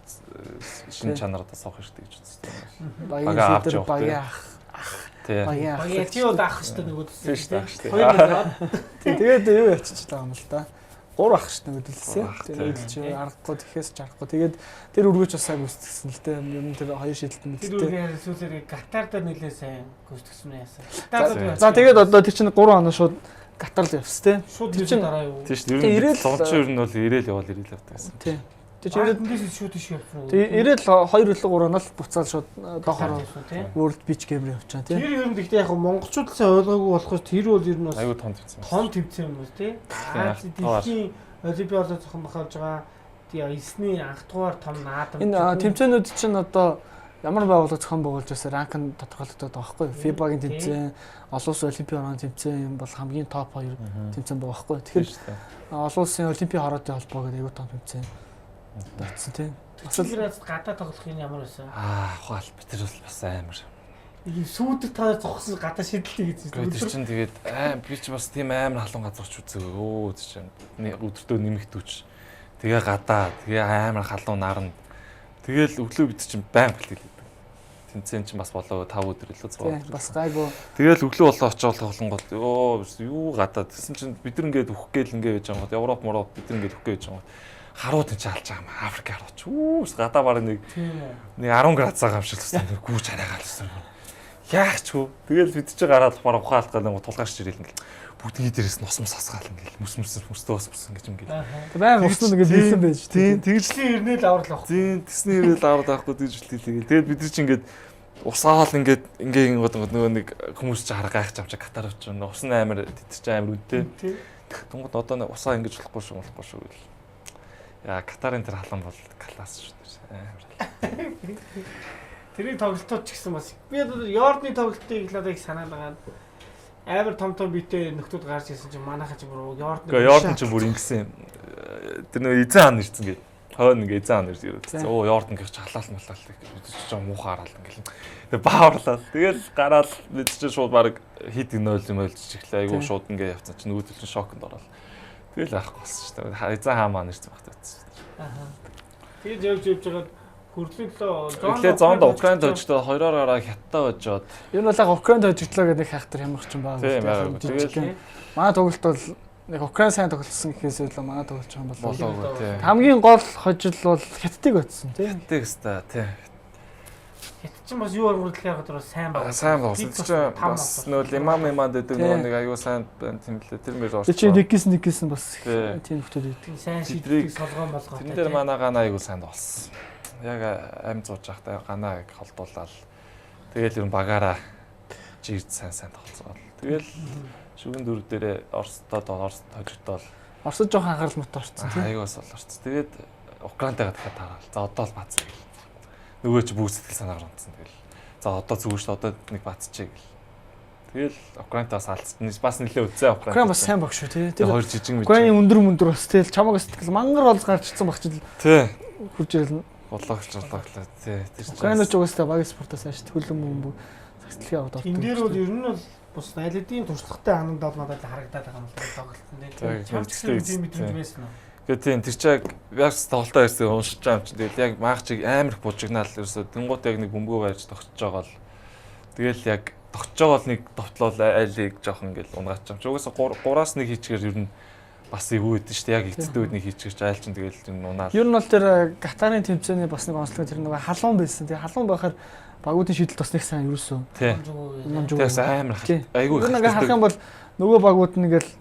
шинэ чанараа суух хэрэгтэй гэж бодсон. Багийн лидер багийн ах. Багийн тий бол ах шүү дээ нөгөөдсөн шүү дээ. Тэгээд юу ячиж байгаа юм л да. 3 ах шүү дээ нөгөөдөлсөн. Тэгээд чи аргагүй тэгэхээс ч аргагүй. Тэгээд тэр үргэж бас сайн гүйцэтгсэн л дээ. Ер нь тэр хоёр шийдэлт мэдтэй. Тэр үргээр сүүлээр Катар дээр нэлээ сайн гүйцэтгсэн юм яасан. За тэгээд одоо тэр чинь 3 хоног шууд Катар л явсан тий. Шууд тэр чинь дараа юу? Тийм шүү дээ. Ер нь зонч ер нь бол ирээл яваад ирээл явдаг гэсэн. Тий. Тэр чинь эндээс шууд тийш явсан уу? Тэгээ ирээл 2 өглөө 3 хоног буцаад шууд доохоор World Beach Game рүү явчихаа тий. Тэр ер нь гэхдээ яг монголчууд л сайн ойлгоогүй болохоос тэр бол ер нь бас аюу том тэмцээн. Том тэмцээн юм уу тий? Дэлхийн олимпиадад зохион байгуулж байгаа тий эсний анх дугаар том наадам. Энэ тэмцээнүүд чинь одоо ямар байгууллага зохион байгуулж байсаар ранк нь тодорхойлогдоод байгаа байхгүй юу? FIBA-гийн тэмцээн, олон улсын олимпийн хорооны тэмцээн бол хамгийн топ 2 тэмцээн байгаа байхгүй юу? Тэгэхээр олон улсын олимпийн хорооны холбоо гэдэг аюу том тэмцээн татсан тийм. Бас гадаа тоглох юм ямар байсан? Ухаал би тэр бол бас амар. Сүүдэр та зогсон гадаа шидэлтэй гэж байна. Тэр чинь тэгээд би ч бас тийм амар халуун газар ч үзээгүй. Өө тэр чинь өдөртөө нэмэгдүүч. Тэгээ гадаа, тэгээ амар халуун нарна. Тэгэл өглөө бид чинь байн бэлтгэл. Тэнцэн чинь бас болоо 5 өдөр илүү 6 өдөр. Бас гайгүй. Тэгэл өглөө болоо очиод холонгод юу гадаа гэсэн чинь бид нар ингээд өөх гээл ингээд байж байгаа. Европ мороо бид нар ингээд өөх гэж байгаа. Харууд энэ чалж байгаа юм. Африк харууд. Гадаа баг нэг 10 градусаа гамшил гэсэн. Гүүж хараагаалсан. Яах ч вэ? Тэгэл бид чи гараад бараг ухаалт гал тулгаарч ирэл ингээл бүгдний дээрээс нь усмас асгаал ингээл мөстөө усмсан гэж ингээл. Баян уснууд ингээд бэлсэн байж. Тийм тэгжлийн ирнэл аврал авах. Тийм тэсний ирнэл аврал авахгүй тэгжлээ тэгээд. Тэгээд бид нар чи ингээд усаал ингээд нөгөө нэг хүмүүс чи хараа гайхаж авчаа Катар очиж усан амар тэтэрч амар үнэтэй. Тэнгууд одоо усаа ингэж болохгүй шүү гэл. Яа Катарын тэр халан бол класс шүү дээ. Амар. Тэрийг тоглолтууд ч гэсэн бас би Йордны тоглолтыг л одоо их санаал байгаа. Амар том биетэй нөхдүүд гарч ирсэн чинь манайхаа ч бүр Йордан ч бүр ингэсэн. Тэр нөө эзэн хан ирсэн гээд хойно ингээ эзэн хан ирсэн. Оо Йордан гэх халаал малаал гэж жоо муухай хараад ингээл. Тэгээ бааварлаа. Тэгэл гараад бид чинь шууд баг хит 0 юм ойлж ичлээ. Айгуу шууд ингээ явцсан чинь нүүдэл чинь шоконд ороод. Тэгэл ахгүй болсон шүү дээ. Эзэн хаан маань ирсэн багт байсан. Тэгээд явж байгаа Хөрлөө зоонд Украинд хожигдоо 2-оор гараа хятад хожоод. Ер нь бол яг Украинд хожигдлоо гэдэг хайхтар ямар ч юм баа. Тэгээд манай тоглолт бол яг Украин сайн тоглосон гэхээс илүү манай тоглож байгаа юм болоо. Тийм. Хамгийн гол хожил бол хятадыг очсон тийм. Хятадыг өстой тийм. Хятад ч бас юу аргуулах гэдэг нь сайн байна. Сайн байна. Энд чинь бас нөө лимам гэдэг нэг аюу сайн байна тийм лээ. Тэр мөр орсон. Чи нэгсэн бас тийм хүмүүс байдаг. сайн шийдвэрийг солгоон болгоо. Тэн дээр манай ганаа аюу сайн болсон. Яг амь зууж байхдаа ганааг холдуулаад тэгэл ер нь багаараа жирд сайн тоглоцгоо. Тэгэл шүгэн дөрөв дээрээ Оросдод хожигдоод Оросд жоох анхаарал мот орсон тийм. Аюугаас бол орсон. Тэгээд Украинтайгаа дахиад таарал. За одоо л бац гэл. Нөгөө чи бүх сэтгэл санаагаар унтсан тэгэл. За одоо зүгээр шүү одоо нэг бацчихъя гэл. Тэгэл Украинтаас алдсан. Бас нэлээ үзээ Украин бас сайн баг шүү тий. Тэр хоёр жижиг мэд. Украины өндөр бас тэгэл чамаг сэтгэл мангар олж гарчсан баг чил. Тий. Хурж ирэл бодлогчлаа тий. Украинч угаасаа баг спортоос ааш хөлөн мөн сагтлахын аваад ордог. Энэ дээр бол ер нь бол бус аль хэдийн туршлагатай ханад бол надад харагдаад байгаа юм л тоглолтын дээр. Тийм мэдрэмж байсан уу? Тэгээ тийм тэр чиг яг тоглолтоо ирсэн уншиж байгаа юм чинь тэгэл яг маах чиг амар их бужигнаал ерөөсө тэнгуут яг нэг бөмбөг байж тогтож байгаа л тэгэл яг тогтож байгаа л нэг товтлол айлыг жоох ингээл унгаач юм чи угаасаа 3-аас 1 хийчихээр ер нь бас эвгүй байдэн шүү дээ яг эцэдээ үед нэг хийчихэж айл чинь тэгэл энэ унаал ер нь бол тэр Катарын тэмцээний бас нэг онцлог тэр нэг халуун байсан тэгээ халуун байхаар багуудын шийдэл бас нэг сайн ерөөсөө тэгээс амар айгүй ер нь харах юм бол нөгөө багууд нэгэл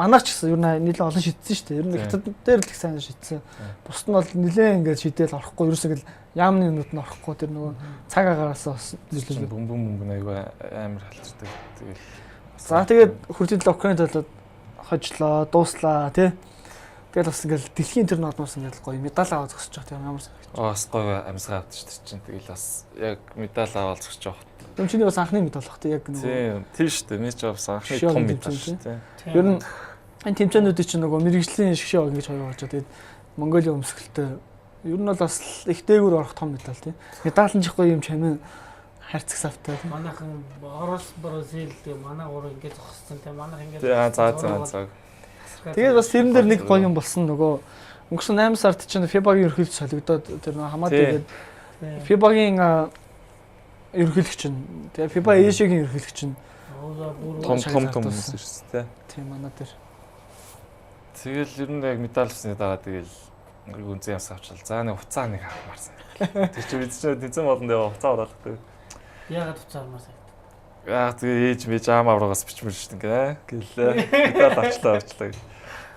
манайч гэсэн ер нь нэлээд олон шийдсэн шүү дээ. Ер нь хятад дээр л их сайн шийдсэн. Бусд нь бол нэлээд ингээд шийдээл орохгүй ерөөсөө л яамны нүд нь орохгүй тэр нөгөө цаг агаараас бас нэлээд бөмбөн айгүй амар халцдаг. Тэгэл за тэгээд хүртэл Украинд болоод хожлоо, дууслаа тий. Тэгэл бас ингээд дэлхийн тэр нодноос ингээд гоё медаль аваад зогсож байгаа тийм ямар санагч. Бас гоё амьсгаа авдаг шүү дээ чинь. Тэгэл бас яг медаль аваад зогсож байгаа. Юм чиний бас анхны медаль бах тий яг нөгөө. Тийм шүү дээ. Миний ч бас анхны том медаль шүү дээ. Ер нь энэ тэмцээнүүдийн чинь нөгөө мэрэгжлийн шгшээ ингэж хоёр болж байгаа. Тэгээд Монголын өмсгөлтэй ер нь бол бас их дээгүүр орох том медаль тийм. Медаль нь чихгүй юм чамин харьцаг савтай тийм. Манайхан Орос, Бразил тийм манай гурав ингэж зогссон тийм. Манайх ингэж за. Тэгээд бас тэрэн дээр нэг гоё юм болсон нөгөө өнгөрсөн 8 сард чинь FIBA-гийн ерөнхийлөгч солигдоод тэр нөгөө хамаад тэгээд FIBA-гийн ерөнхийлөгч нь тэгээд FIBA Asia-гийн ерөнхийлөгч нь том хүмүүс шүү дээ. Тийм манай дээр. Тэгэл ер нь яг медаль авсны дараа тэгэл нэг үнцэн явс авчвал за нэг хуцаа нэг авмаарсан. Тэр чинь бид чинь тэнцэн болон дээр хуцаа ураалдаг. Яагаад хуцаа авмаарсан? Яа тэгээ ээж мэж аам аврагаас бичмэр шүү дээ гэлээ. Медаль авчлаа.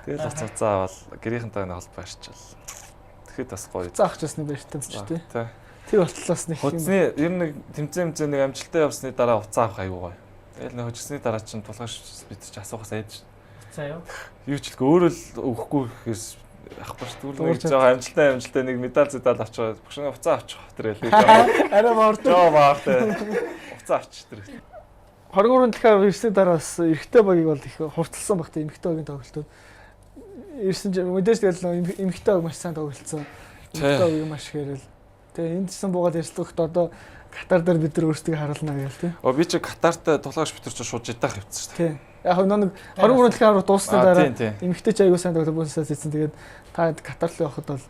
Тэгэл хуцаа аваад гэрийнхэнтэй нэг холбоо арчвал. Тэгэхэд бас гоё. Хуцаа авчихсан нь баяртай юм шүү дээ. Тий. Тэр болтлоос нэг юм. Хуцны ер нь тэмцэн нэг амжилттай явсны дараа хуцаа авах аюу гоё. Тэгэл нэг хожсны дараа чинь тулгааш бид чи асуухаас айдж. За юу? Юу ч хэлгүй өөрөө л өгөхгүй гэхээс ахгүй шүү. Түр нэг жоо амжилттай нэг медаль авчгаа бүгшний хуцаа авчих тэр хэлээ. Арай морд. Хуцаа авчих тэр. 23-нд дахиад ирсний дараа бас эрэгтэй багийг бол их хувцалсан багтай эмэгтэй багийн тоглолтууд. Ирсэн чинь мэдээж тэгэл эмэгтэй баг маш сайн тоглолцсон. Эмэгтэй баг маш хэрэл. Тэгээ энд чинь буугаад ярьцлагт одоо Катар дээр бид нар өөрсдөө харуулна гээл тий. Би чи Катартай тулгаж битэр чи шууд жидах явцсан шүү дээ. Тий. Яг нэг 23-нд дахиад дуусны дараа эмэгтэй ч аягүй сайн тоглох бүнсээс ийсэн тэгээд та Катар руу явахад бол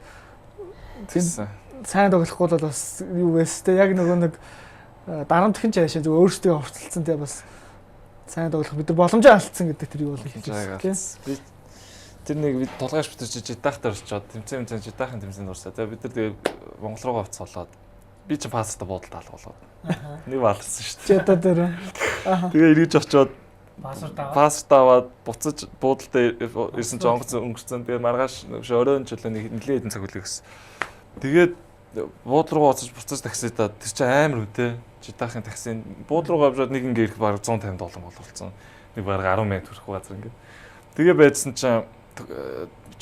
сайн тоглохгүй бол бас юу байс тий. Яг нөгөө нэг дарамтхан ч яашаа зөв өөрсдөө хувцалсан тий бас сайн тоглох бид нар боломжоо алдсан гэдэг тэр юу бол хэлж байна тий. Би тэр нэг бид тулгаж битэр чи жидахтар очиод тэмцээн жидахын тэмцээнд дуусаа. Тэгээд бид нар тэгээд Монгол руугаа хувцалаад би ч паста буудалд алгуулаад. Нэг балсан шүү дээ. Жада дээр. Тэгээ эргэж очиод паста аваад буцаж буудалд ирсэн ч өнгөрцөн. Тэгээ маргааш оройн жилөө нэлээд хэдэн цаг үлээ гэсэн. Тэгээд бууд руу оцож буцаж таксидаа тэр чинь амар үтэй. Жидахын таксийн бууд руугаа аваад нэг ингээ ирэх баг 150 доллар болсон. Нэг баг 10 минут хүрэх газар ингээ. Тэгээ байжсан чинь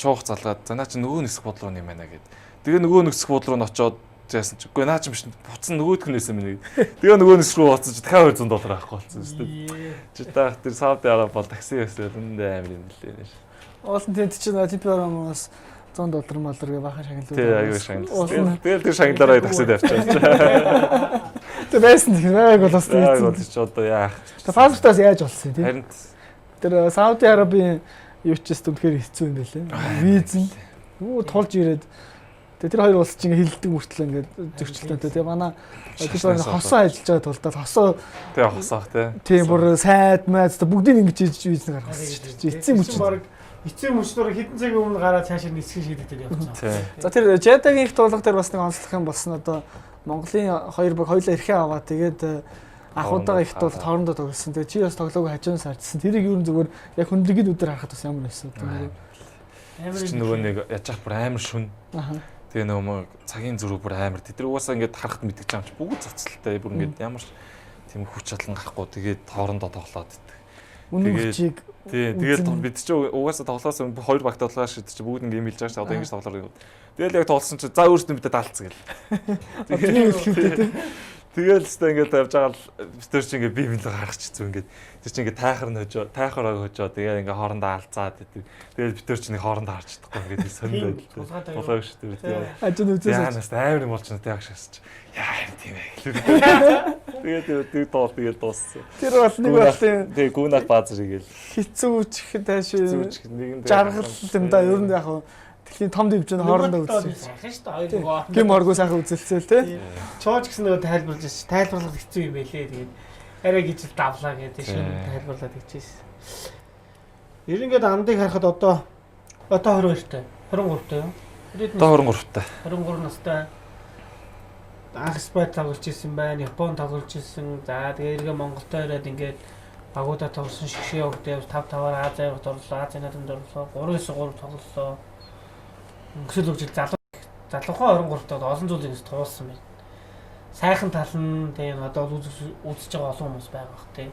чуух залгаад за наа чи нөгөө нисэх бууд руу нэм байна гэд. Тэгээ нөгөө нисэх бууд руу н очиод яасан ч үгүй наа ч юм биш буцсан нөгөөх нь нээсэн мэнэ. Тэгээ нөгөө нис рүү уцаж дахиад 200 доллар авахгүй болсон шүү дээ. Жидах тэр Сауди Араб бол такси өсөөл үндэ амар юм лээ. Уулын тент чинь Олимпиарамаас 100 доллар маллар гэ бахан шагналууд. Тий аягүй шагнал. Тэгэл тэр шагналаараа таксид авчаа. Тэг байсан яг бол бас тийм ч одоо яах. Тэг паспортоос яаж болсон тийм. Харин тэр Сауди Арабын юу ч гэсэн үнэхээр хэцүү юм байлээ. Виз нь тулж ирээд тэр хоёр улс чинь хилдэг мөртлөө ингээд зөрчилдөнтэй. Тэгээ манай тэр хосоо ажиллаж байгаа тулдаа хосоо тэгээ хосоох тийм бүр сайд майз бүгдийг ингэж хийж визнэ гаргасан шүү дээ. Эцсийн мөч баг эцсийн мөчнөр хэдэн цагийн өмнө гараад цаашаа нисгэн шийдэгдэл явчихсан. За тэр Жедагийн их туулга дээр бас нэг онцлог юм болсон одоо Монголын хоёр баг хоёулаа эрхээ аваад тэгээд анхудаага их бол хоорондоо тоглосон. Тэгээд чи бас тоглоог хажуун сардсан. Тэрийг юу зүгээр яг хүндлэгийн өдөр харахад бас ямар байсан бэ? Чи нөгөө нэг яж бүр амар шүн. Тэгээ нөгөө цагийн зүрх бүр амар. Тэд угаасаа ингээд харахад мэдгэж байгаа юм чи бүгд цоцолтой. Бүр ингээд ямар тийм хүч чадлан гарахгүй тэгээд хоорондоо тоглоод идэх. Үнэн хүчийг тэгээд бид чи угаасаа тоглоос хоёр баг тоглоо шид чи бүгд ингээд имэлж байгаа ш одоо ингэж тоглоор. Тэгэл яг тоглосон чи за өөрсдөө мэдээ даалцсан гэл. Тэгэл өстой ингээд явж байгаа л битэр чи ингээд бие биенээ гаргах ч зү ингээд тэр чи ингээд тайхаар хожоо тэгээ ингээд хоорондоо алцаад тэгэл битэр чи нэг хоорондоо харж чадахгүй ингээд сонинд байл. Тулааг шүү дээ. Ажин үзээс. Яанаас амар юм болж байна яг шаасч. Яа юм тийм ээ. Тэгээд тоол тэгээд дууссан. Тэр бол нэг болын тэгээ гүнах баазар игээл. Хэцүү чихэн тааш жаргал юм да ер нь яг тэгэхээр том дэвжэн хоорондоо үзсэн. Сайхан шүү дээ хоёр нөгөө. Гим оргоо сайхан үзэлцэл тий. Чууж гэсэн нөгөө тайлбарлаж ш. Тайлбарлах хэцүү юм байлээ тэгээд арай гэж давлаа гэдэг шин тайлбарлаад хийчихсэн. Ерөнхийдөө андыг харахад одоо 22-тай 23-тай юу? Одоо 23-тай. 23 настай. Анх спорт тоглож ирсэн байна. Японд тоглож ирсэн. За тэгээ эргээ Монголтой ирээд ингээд багуудаа тоглосон шигшээ явагдав 5-5-аар Азийн явагт орлоо. Азийн наадамд орлоо. 3-9-3 тоглолоо. Өсөл хөгжил залуухаа 23-тад олон зүйлийг туулсан байна. Сайхан тал нь тийм одоо үзэж байгаа олон хүмүүс байгаа бах тийм.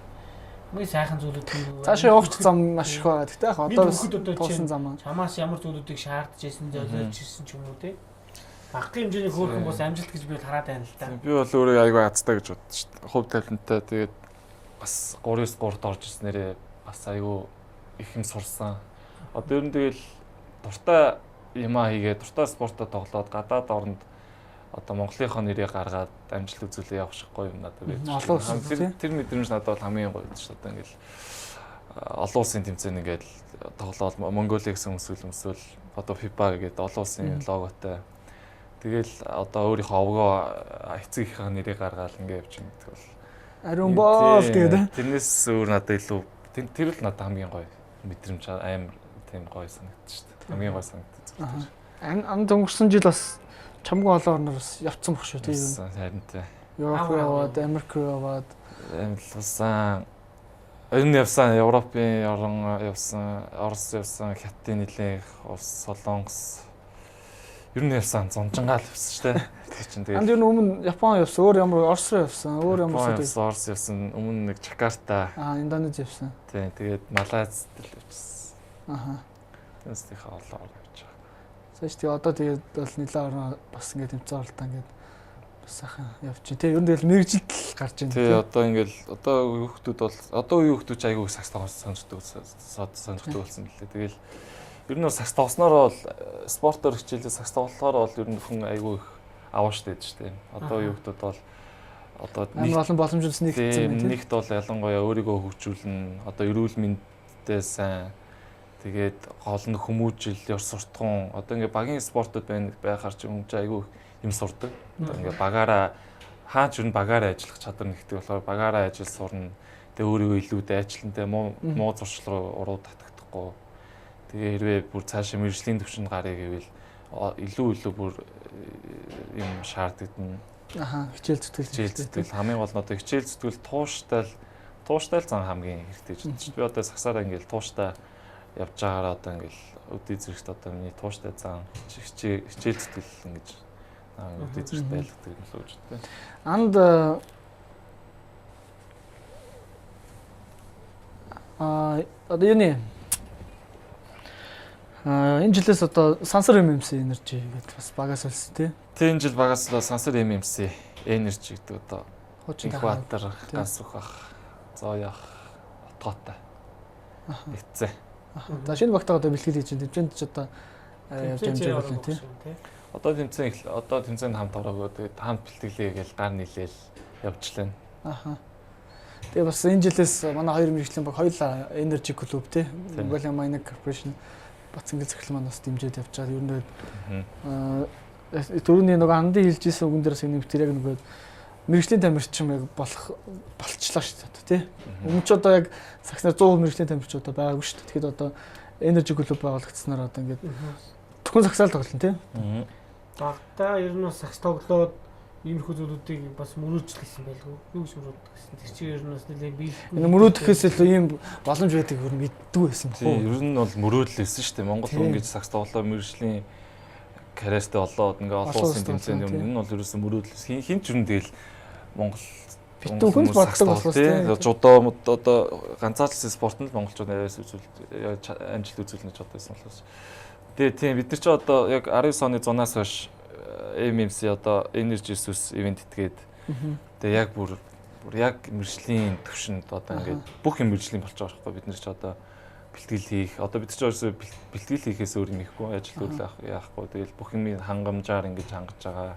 Хамгийн сайхан зүйлүүд нь цаашаа явах зам маш их байгаа. Гэтэ яг одоо туулсан зам аа. Чамаас ямар зүйлүүдийг шаардж ирсэн, зөвлөж ирсэн ч юм уу тийм. Багын хэмжээний хөөрхөн бос амжилт гэж би хараад байна л да. Би бол өөрөө аягүй азтай гэж бодсон шүү дээ. Хувь талантай тэгээд бас 3-9-3-т орж ирснээрээ бас аягүй их юм сурсан. Одоо ер нь тэгэл дуртай юмаа хийгээд дуртай спортоо тоглоод гадаад орнд одоо Монголынхоо нэрийг гаргаад амжилт үзүүлээ явах шиг гоё юм надад байж. Тэр мэдрэмж надад бол хамгийн гоё шүү дээ. Ингээл олон улсын тэмцээн ингээд тоглоод Монголиа гэсэн өмсөл одоо FIFA гэдэг олон улсын логотой. Тэгэл одоо өөрийнхөө овгоо эцэг ихийнхээ нэрийг гаргаад ингээд явж байгаа гэдэг бол ариун боол гэдэг. Тэрнээс өөр надад илүү тэр л надад хамгийн гоё мэдрэмж амар тийм гоё санагдчих шүү дээ. Хамгийн гоё санагдчих. Анд өнгөрсөн жил бас чамгүй олон орноор бас явцсан баг шүү тийм. Харин тий. Европ яваад, Америк яваад явсан. Явсан, Европын орн явсан, Орос явсан, Хятадын нэлээх, Солонгос. Ер нь явсан, зунжангаал явсан шүү дээ. Тэр чинь тэгээд. Анд ер нь өмнө Япон явсан, өөр ямар Орос руу явсан, өөр ямар Орос явсан, өмнө нэг Жакарта. Индонез явсан. Тий, тэгээд Малайзд л явсан. Тэс тийхээ олоо явж байгаа. Сая ч тэгээ одоо тэгээд бол нэлээд орн бас ингээд тэмцээн оролтоо ингээд бас сайхан явж байна. Тэг ер нь тэгэл мэрэгжилт гарч байна. Тий, одоо ингээд одоо хүүхдүүд бол одоо үеийн хүүхдүүд айгүй сакс сонирхдаг болсон билээ. Тэгэл ер нь сакс тоглосноор бол спортоор хичээлээ сакс тоглохоор бол ер нь хүн айгүй их аваа штэ дээ. Одоо үеийн хүүхдүүд бол одоо амар олон боломжууд нэгтгэсэн байна. Нэгт бол ялангуяа өөрийгөө хөгжүүлнэ. Одоо эрүүл мэндтэй сайн тэгээд гол нь хүмүүжил, ёр суртахуун одоо ингээ багийн спортууд байхаар ч юм айгүй юм сурдаг. Одоо ингээ багаараа хаач юу багаараа ажиллах чадвар нэгтэй болохоор багаараа ажил сурна. Тэгээ өөрийгөө илүү дайчлантай муу зуршил руу уруу татагдахгүй. Тэгээ хэрвээ бүр цаашаа мэржлийн төвшөнд гарыг гэвэл илүү бүр юм шаарддаг. Хичээл зүтгэл хамгийн гол нь одоо хичээл зүтгэл тууштай зан хамгийн хэрэгтэй гэж бодчих. Би одоо сагсаараа ингээл тууштай явж байгаараа одоо ингээл өдөө зэрэгт одоо миний тууштай зан хичээл зүтгэл ингэж өдөө зэрэгт байлгадаг юм л гэж байна. Анд одоо юуны энэ жилээс одоо сансар MMC Energy гэдэг бас багаас олсон тий. Энэ жил багаас л сансар MMC Energy гэдэг одоо Инкватор, Гансүх ах, Зоёх, Отгоотой. Игцээ. За шинэ багтаа одоо бэлтгэл хийж байна. Тэмцээнд ч одоо явж амжаа болно тий. Одоо тэмцээнд хамт ороагүй тэгээд хамт бэлтгэлээ гээл гар нийлээл явжлаа. Тэгээ бас энэ жилээс манай хоёр мэргэжлийн баг хоёулаа Energy Club тий. Mongolia Mining Corporation Батцангил захирал маань бас дэмжиж явж байгаа. Ер нь түрүүний нөгөө андын хэлжсэн үгэн дээрээс нэг тэр яг нөгөө мэргэжлийн тамирчин яг болчлаа шүү дээ тий. Өмнө ч одоо яг сакснаар 100% мэргэжлийн тамирчин одоо байгаагүй шүү дээ. Тэгэхэд одоо Energy Club байгуулагдсанаар одоо ингээд төхөн саксаал тоглоно тий. Багтаа ер нь сакс тоглоод иймэрхүү зүйлүүдийг бас мөрөөдчихсэн байлгүй. Юу гэж мөрөөддөг гэсэн. Тэр чинь ер нь бас нэлээд бий. Энэ мөрөөдөхөөс илүү ийм боломж байдгийг өөр мэддэг байсан тий, ер нь бол мөрөөдлөөсөн шүү дээ. Монгол хүн гэж сакс тоглоо мэржлийн карьертэй болоод ингээ олон улсын тэмцээнд юм. Энэ нь бол ерөөсөн мөрөөдлөөс. Хин ч юм тэгэл Монгол битүү хүн боддог болохоос тий. Жудоо одоо ганцаарчлсан спорт нь монголчууд аваас үзүүл амжилт үзүүлнэ ч бодсон болохоос. Тэгээ тийм бид нар ч одоо яг 19 оны зунаас хойш MMC одоо Energy Sus ивент итгээд тэгээ яг бүр яг мэржлийн төвшөнд одоо ингээд бүх юм мэржлийн болчих واخхой бид нар ч одоо бэлтгэл хийх одоо бид ч өөрсдөө бэлтгэл хийхээс өөр юм ихгүй ажил үйл яахгүй тэгэл бүх юм хангамжаар ингэж хангаж байгаа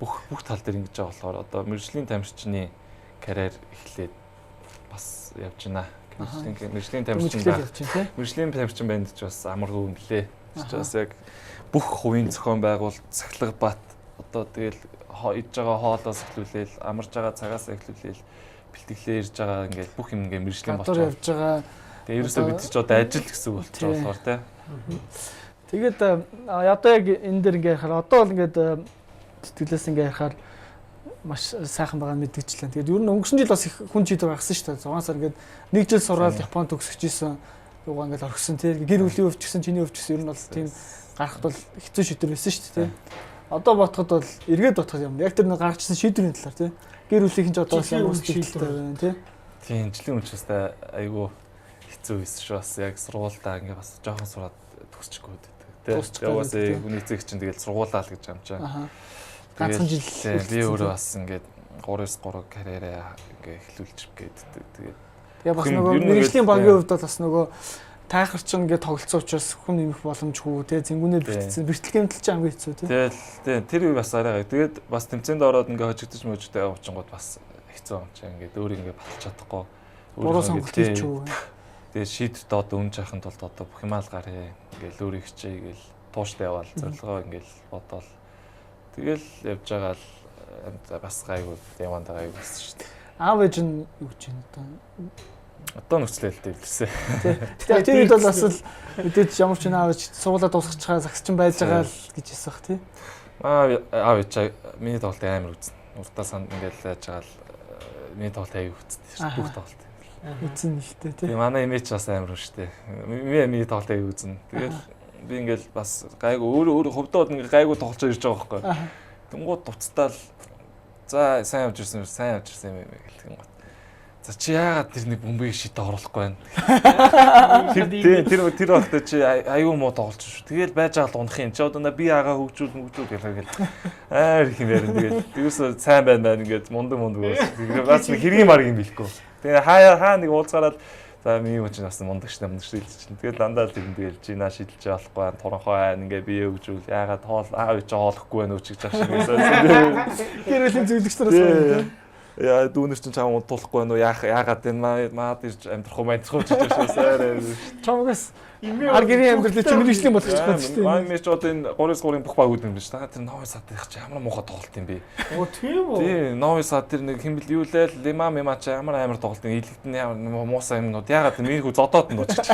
бүх тал дээр ингэж байгаа болохоор одоо мэржлийн тамирчны карьер эхлээд бас явж байна. Мэржлийн тамирчин байна ч бас амаргүй юм лээ. Бас яг бүх хувийн зохион байгуулалт цахилга бат одоо тэгэл идж байгаа хоолоос эхлүүлээл амарж байгаа цагаас эхлүүлээл бэлтгэлээ ирж байгаа ингээд бүх юм ингээд мэржлийн болчихоо явж байгаа. Тэгээ ерөөсөө бид ч одоо ажил гэсэн үг болчихоо болохоор тий. Тэгээд одоо яг энэ дэр ингээд харахаар одоо бол ингээд сэтгэлээс ингээд харахаар маш сайхан байгаа мэдгэжлээ. Тэгээд ер нь өнгөрсөн жил бас их хүн чийдэр гаргасан шүү дээ. 6 сар ингээд 1 жил сураад Японд төгсөж исэн юугаа ингээд орхисон тий. Гэр бүлийн өвч гэсэн чиний өвч гэсэн ер нь бол тийм гарахд бол хэцүү шийдвэр байсан шүү дээ тий. Одоо бодоход бол эргээд бодоход юм. Яг тэр нэг гаргажсан шийдвэрийн талаар тий. Гэр бүлийнхэн ч одоо ямар шийдвэртэй байна тий. Тийм жилийн үчистэй айгүй хэцүү байсан шүү. Бас яг сургуультаа ингээд бас жоохон сураад төгсчихгүй байдаг тий. Яваас хүний эцэг чинь тэгэл сургуулаа л гэж амжаа. Ганцхан жил би өөрөө бас ингээд 3-3 карьераа ингээ эхлүүлчих гээд тэгээд яг бас нөгөө мэрэгжлийн багийн хувьд бол бас нөгөө тайхарчин ингээ тоглолцоо учраас хүн нэмэх боломжгүй тий зэнгүүнээ бэртсэн бэртлэгийн төлч хамгийн хэцүү тий. Тэгэл тэр үе бас арай тэгээд бас тэмцээнд ороод ингээ хожигдож мөжтэй явуулчихгод бас хэцүү юм чи ингээ өөр ингээ баталж чадахгүй буруу сонголт хийчихв. Тэгээд шийдвэрт одоо үнж яхахын тулд одоо бүх юмаа л гаръя ингээл өөр их чийгээл тууштай яваал зорилгоо ингээл бодоол тэгэл явж байгаа л бас гайгүй яванд байгаа юм байна шүү дээ. Аав ээж нь юу гэж байна одоо нөхцөлөлтэй хэлсэн. Тэгээ тэр үед бол бас л мэдээж ямар ч аав ээж суулаа дуусгачгаа загсчин байж байгаа л гэж хэлсэх тий. Аав ээж миний тоглолт амар үзнэ. Уртаа санд ингээл яаж байгаа л миний тоглолт аяг үзнэ шүү дээ. Бүх тоглолт. Үзнэ л дээ тий. Манай имиж бас амар шүү дээ. Миний тоглолт аяг үзнэ. Тэгэл би ингээл бас гайгүй өөр хөвдөө ингээл гайгүй тоглож ирж байгаа байхгүй. Тэнгууд дуцтаал за сайн явж ирсэн юм гэлтэн гот. За чи яагаад тэр нэг бөмбөгийг шидэ оруулахгүй байна. Тэр багтаа чи аюу муу тоглож шүү. Тэгэл байж байгаа л унах юм. Чи одоо би яагаа хөгжүүл гээл аар их юм ярина. Тэгэл юусоо сайн байна ингээд мундаг байсан. Бас нэг хэргийн марг юм билэхгүй. Тэгээ хаа нэг уулзгараад за миний хүн чинь бас мундаг шилж чинь. Тэгэл дандаа л тэгэл жина шидэлж болохгүй туранхай айн ингээ бие өгжүүл яагаад хоол аав ич хоолохгүй байна уу ч гэж ахшиг гэсэн. Гэрээлийн зөвлөгчдөөс байна. Яа дүүнер чинь чам удуулахгүй байна уу яагаад энэ маад ирж амьдрах уу мэдчих уу ч гэсэн. Чамгаас аргэрийн амьдрал чинь мэрэгжлийн болгочих гээд шүү дээ. Маань ч одоо энэ 3-3-ын бүх багууд юм биш та. Тэр Нови Сад их ч ямар муухай тоглолт юм бэ. Оо тийм үү. Тий, Нови Сад тэр нэг хэмбэл юу лээ Лима ч ямар амар тоглолт юм. Илэгт нь ямар муусаа юмнууд яагаад минийхүү зодоод нь нуучих.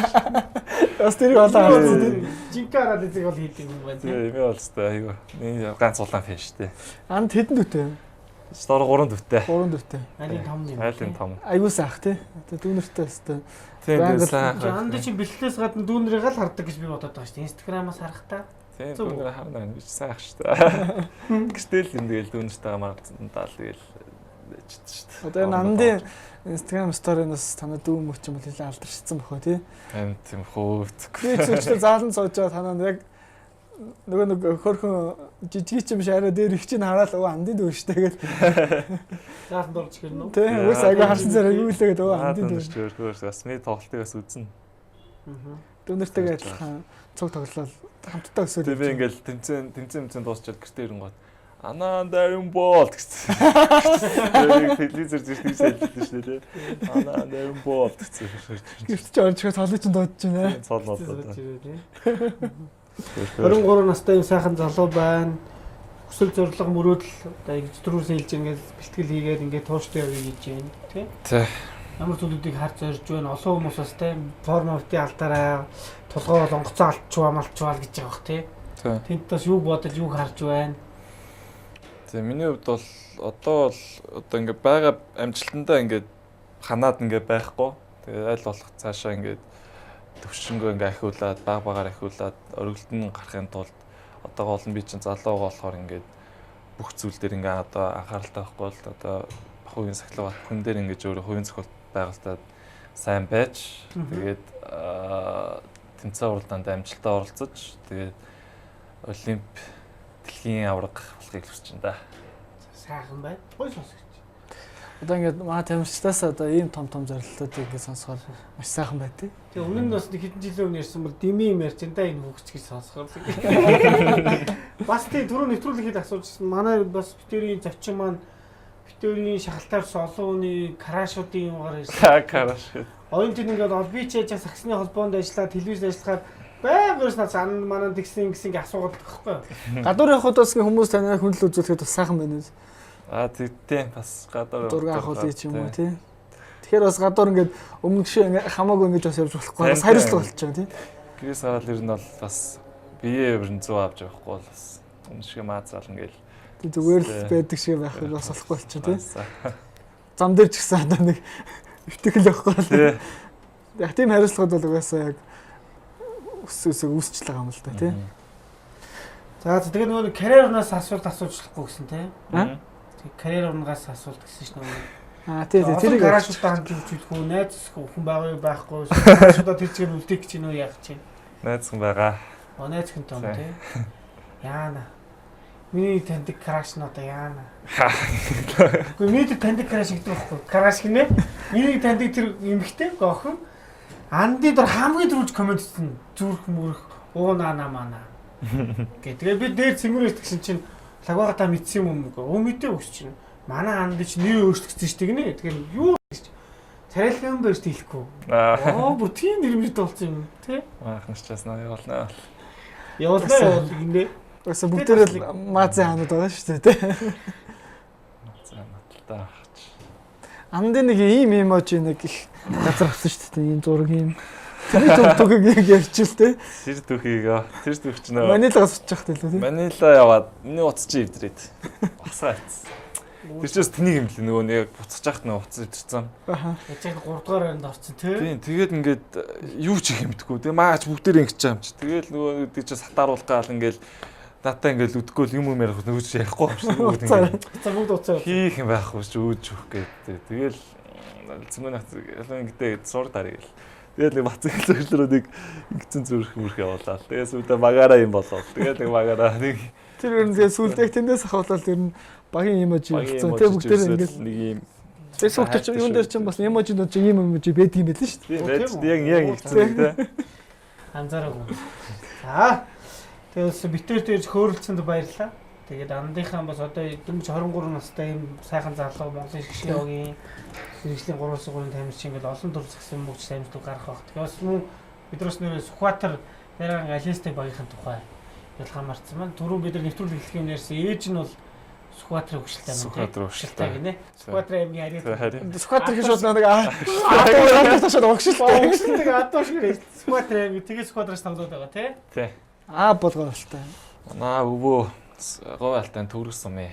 Бас тэрийг олоо харсан тий. Жинкаараад эцэг бол хийдэг юм байна тий. Тий, би бол өстой айгу. Миний ганц улаан фэн шүү дээ. Анд хэдэн дүүтэй вэ? Стор 3 дүүтэй. 3 дүүтэй. Айлын том юм. Айлын том. Аюу сайх тий. Дүүнэртэй өстой. Тийм сайхан. Анд чи бэлтлээс гадна дүүнэрийг л хардаг гэж би бодоод байгаа шүү дээ. Инстаграмаас харахтаа. Тийм дүүнэр харна гэж сайх шүү дээ. Гэтэл юм тэгэл дүүнэртэйгээ маргацсандаа л тэгэл ичдэг шүү дээ. Одоо энэ Андын Instagram story-наас танаа дүү мөч юм бол хэлээ алдаршсан бохоо тий. Тийм хөөцг. Би зөвхөн заалан сууж байгаа танаа яг нөгөө хөрхөн жижиг ч юм шиг арай дээр их чинь хараад өө Андын дүү шүү дээ гэдэг. Яахан дурж гэрнэ үү? Тийм үс аяга харсан зэрэг юу лээ гэдэг өө Андын дүү. Өөрөөс бас миний тоглолтыг бас үзнэ. Дүүнэртэйгээ адилхан цуг тоглолол хамтдаа өсөөл. Би ингээл тэмцээн дуусчаад гэртээ ирэнгот Анаа дайм бол гэсэн. Телевизээр зэрэг хэлсэн шүү дээ. Анаа дайм бол гэсэн. Гэрт ч орчихоо цолыг чинь дуудаж байна. Цол. 23 настай юм сайхан залуу байна. Хүсэл зорилго мөрөөдөл одоо ингэж дөрвөөс хэлж ингээд бэлтгэл хийгээд ингээд тууштай явъя гэж байна тий. Тий. Ямар зүйлүүдийг харж зорж байна. Олон хүмүүс бас тий форматын алдаараа тулгоо онгоцоо алдчихваа малчваа гэж байгаа бох тий. Тэнд бас юу бодож юу харж байна. Тэгээ миний хувьд бол одоо ингээд байгаа амжилтандаа ингээд ханаад ингээд байхгүй. Тэгээ аль болох цаашаа ингээд төвшнгөө ингээд ахиулаад багаар ахиулаад өргөлд нь гарахын тулд одоо гол нь би чинь залуу болохоор ингээд бүх зүйл дээр ингээд одоо анхааралтай байхгүй бол одоо хувийн сахилга хүн дээр ингээд өөрөө хувийн зохиолт байгуултад сайн байж тэгээд тэмцээн уралдаанд амжилтаа оролцож тэгээд олимп дэлхийн авраг болохыг хүсэж байна да. Сайхан байна. Гоё сонсогч. Одоо ингээд маа тамирчдаас одоо ийм том зорилтуудыг ингээд сонсохоор маш сайхан байт тий. Тэгээ өмнө нь бас хэдэн жилийн өмнө ярьсан бол дими юм ярьж энэ энэ хөгч гэж сонсохоор. Бас тий түрүү нэвтрүүлэхэд асуужсэн. Манай бас битэрийн зочин маань битэрийн шахалтаарс олон хүний крашуудын юмгаар ярьсан. Краш. Оюун тийм ингээд би ч яаж саксны холбоонд ажиллаад телевизэд ажиллахаар байгаас надад манай тэгсэн гэсэн ингээ асуугаад байхгүй юу? Гадуур явхад бас хүмүүс танай хүнлэл үзүүлэхэд бас сайхан байна үү? Тийм бас гадуур зураг авах үе ч юм уу тий. Тэгэхээр бас гадуур ингээд өмнө жишээ хамаагүй ингэж бас явж болохгүй бас хариуцлага болчих жоо тий. Гэрээс хараад ер нь бол бас бие ер нь 100 авч явахгүй бол бас өмнө шиг маацаал ингээл зүгээр л байдаг шиг байх бас болохгүй болчих тий. Зам дээр ч гэсэн одоо нэг өвтгөл явахгүй л тий. Яг тийм хариуцлагууд бол угаасаа яг үсч байгаа юм л да тий. За тэгээд нөгөө карьернаас асуулт асуучихлахгүй гэсэн тий. Тэг карьернаас асуулт гэсэн шнэ. Тий тэрийг гаражуудаа хандж үзүүлэх үү, найз хүн байхгүй, гаражуудаа тэр чигээр үлдээх гэж нөө яах чинь. найз хүн байгаа. Найз хүн том тий. Яана. Миний таньдаг краш нь одоо яана. Гэхдээ миний таньдаг краш гэдэг байхгүй. Краш гинэ. Миний таньдаг тэр эмэгтэй охин Анди дор хамгийн дөрвж комент хийсэн зүрх мөрөх уунаа мана. Тэгээ би дээр цэнгүүрээс тэгсэн чинь лагвагата мэдсэн юм уу? Мэдээ өгч чинь. Манай Анди ч нэр өөрчлөгдсөн ш тэгнэ. Тэгэхээр юу гэж царайлгын барьж хэлэхгүй. Бүр тийм нэрмэд болсон юм тий? Анхнаас ч яснаа явуулнаа. Явуулнаа гинэ. Өөсө бүгдээрээ маазын хаанууд байгаа шүү дээ тий. За наталтаа багч. Анди нэг ийм эможи нэг их газар авсан шүү дээ. Ийм зураг ийм. Тэр төгөг ярьчихл те. Тэр түүхч нөө. Манилагаас учих хэлээ те. Манила яваад миний утас чи ивдрээд. Басгаац. Тэр чээс тэнийг юм лээ нөгөө нэг буцаж яхад нөгөө утас ивдэрсэн. Аа. Яг 3 дугаар байранд орсон те. Тийм тэгээд ингээд юу ч их юмдггүй те. Маач бүгдээр ингэж байгаа юм чи. Тэгэл нөгөө тийч сатааруулах гал ингээл дата ингээл үдггүй юм юм ярих нөгөө ч ярихгүй байна. За бүгд уцаа. Хийх юм байхгүй ч өөж өөх гэдэг. Тэгэл цэнгүүнах ингээд зур дарыг л. Тэгэл нэг бацэг зөвлөрөөдийг ингэсэн зүрх мөрх явуулаа. Тэгээс үүдээ магаараа юм болоо. Тэгээд нэг магаараа нэг тэр ер нь сүлдээ тэндээс ахуулаад ер нь багийн эможи болсон. Тэг бүгдээр ингээд нэг юм Facebook дээр юун дээр ч бас эможинууд ч ийм эможи байдаг юм байл шүү дээ. Яг хэлсэн тэ. Анзаараагүй. За. Тэгээс битэр дээр хөөрөлцөнд баярлалаа. Тэгээд андынхаа бас одоо дөнгөж 23 настай юм сайхан залуу Монголын шгшөөгийн мэргэжлийн 3 сургуулийн тамирчин ингээд олон төр засгийн мөгч амжилт гарах баг. Тэгээс мөн биднээс нэр Сүхбаатар Яран Алистэй багийнхан тухай ялгаа марцсан маань. Түрүү бид нар нэвтрүүлэг хэлэх юм ярьсан. Ээж нь бол Сүхбаатарын хөвгөлтэй юм. Сүхбаатарын хөвгөлтэй гинэ. Сүхбаатарын аймгийн харьяа. Сүхбаатар гэж бол нэг аа ташаад огшилтэй. Огшилтэй адуу шиг Сүхбаатарын аймгийн тэгээ Сүхбаатараас тоглоод байгаа тий. Аа болгоолтой. Наа өвөө говь алтай төрөсөн мэ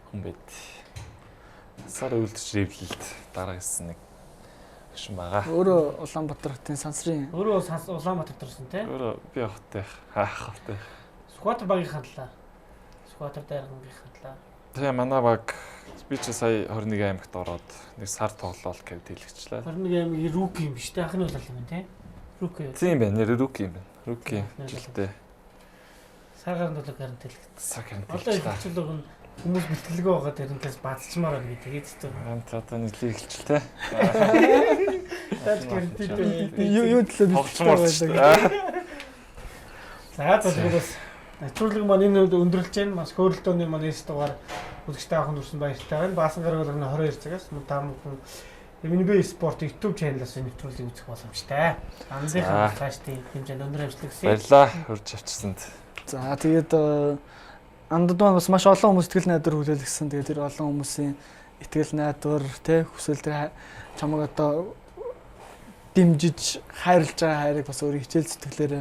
хүн байд. Сар үлдэж ривлэлд дараагсан нэг гүшин байгаа. Өөрөө Улаанбаатарын сансрын. Өөрөө Улаанбаатар төрсөн тий. Өөрөө би явахтай хаах хавтай. Сүхбаатар багийн хандлаа. Сүхбаатар дайргангийн хандлаа. Тэгээ манай баг би ч сая 21 аймагт ороод нэг сар тоглолол гэвд хэлчихлээ. 21 аймгийн руки юм биш тий. Анхны бол юм тий. Руки. Тийм байна. Нэр руки юм байна. Руки жилдээ. Саргаар нь бол гарант хэлэх. Сар гарант. Одоо их хчлог нь хүмүүс бэлтгэлгүй байгаа тэрнээс баацчмаар байна гэдэг хэвчээ. Одоо нийлээ эхэлчихэл те. Таач гарантитэй. Юу төлөө бэлтгэлгүй байдаг. За тэгээс нэвтрүүлэг маань энэ өндөрлж байна. Маш хөөрөлтөөний маань эс дугаар үзэгчтэй ахын дүрсэн баяртай байна. Баасан гаргалгын 22 цагаас мөн та бүхэн MNB Sport YouTube channel-аас нэвтрүүлгийг үзэх боломжтой. Андынхаа цаашдын хэмжээнд өндөр амжилт хүсье. Баярлалаа. Хурж авчирсанд. За тэгээд андад маань бас маш олон хүмүүс итгэл найдвар хүлээлгэсэн. Тэгээд тэр олон хүмүүсийн итгэл найдвар тий хүсэл тэр чамайг одоо дэмжиж хайрлаж байгаа хайрыг бас өөрийн хичээл зүтгэлээр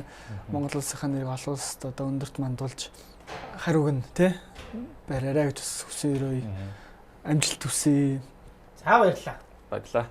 Монгол улсынхаа нэрийг олон улсад одоо өндөрт мандуулж хариуг нь тий бариараа гэж хүсэн өрөө. Амжилт хүсье. За баярлалаа. Баярлалаа.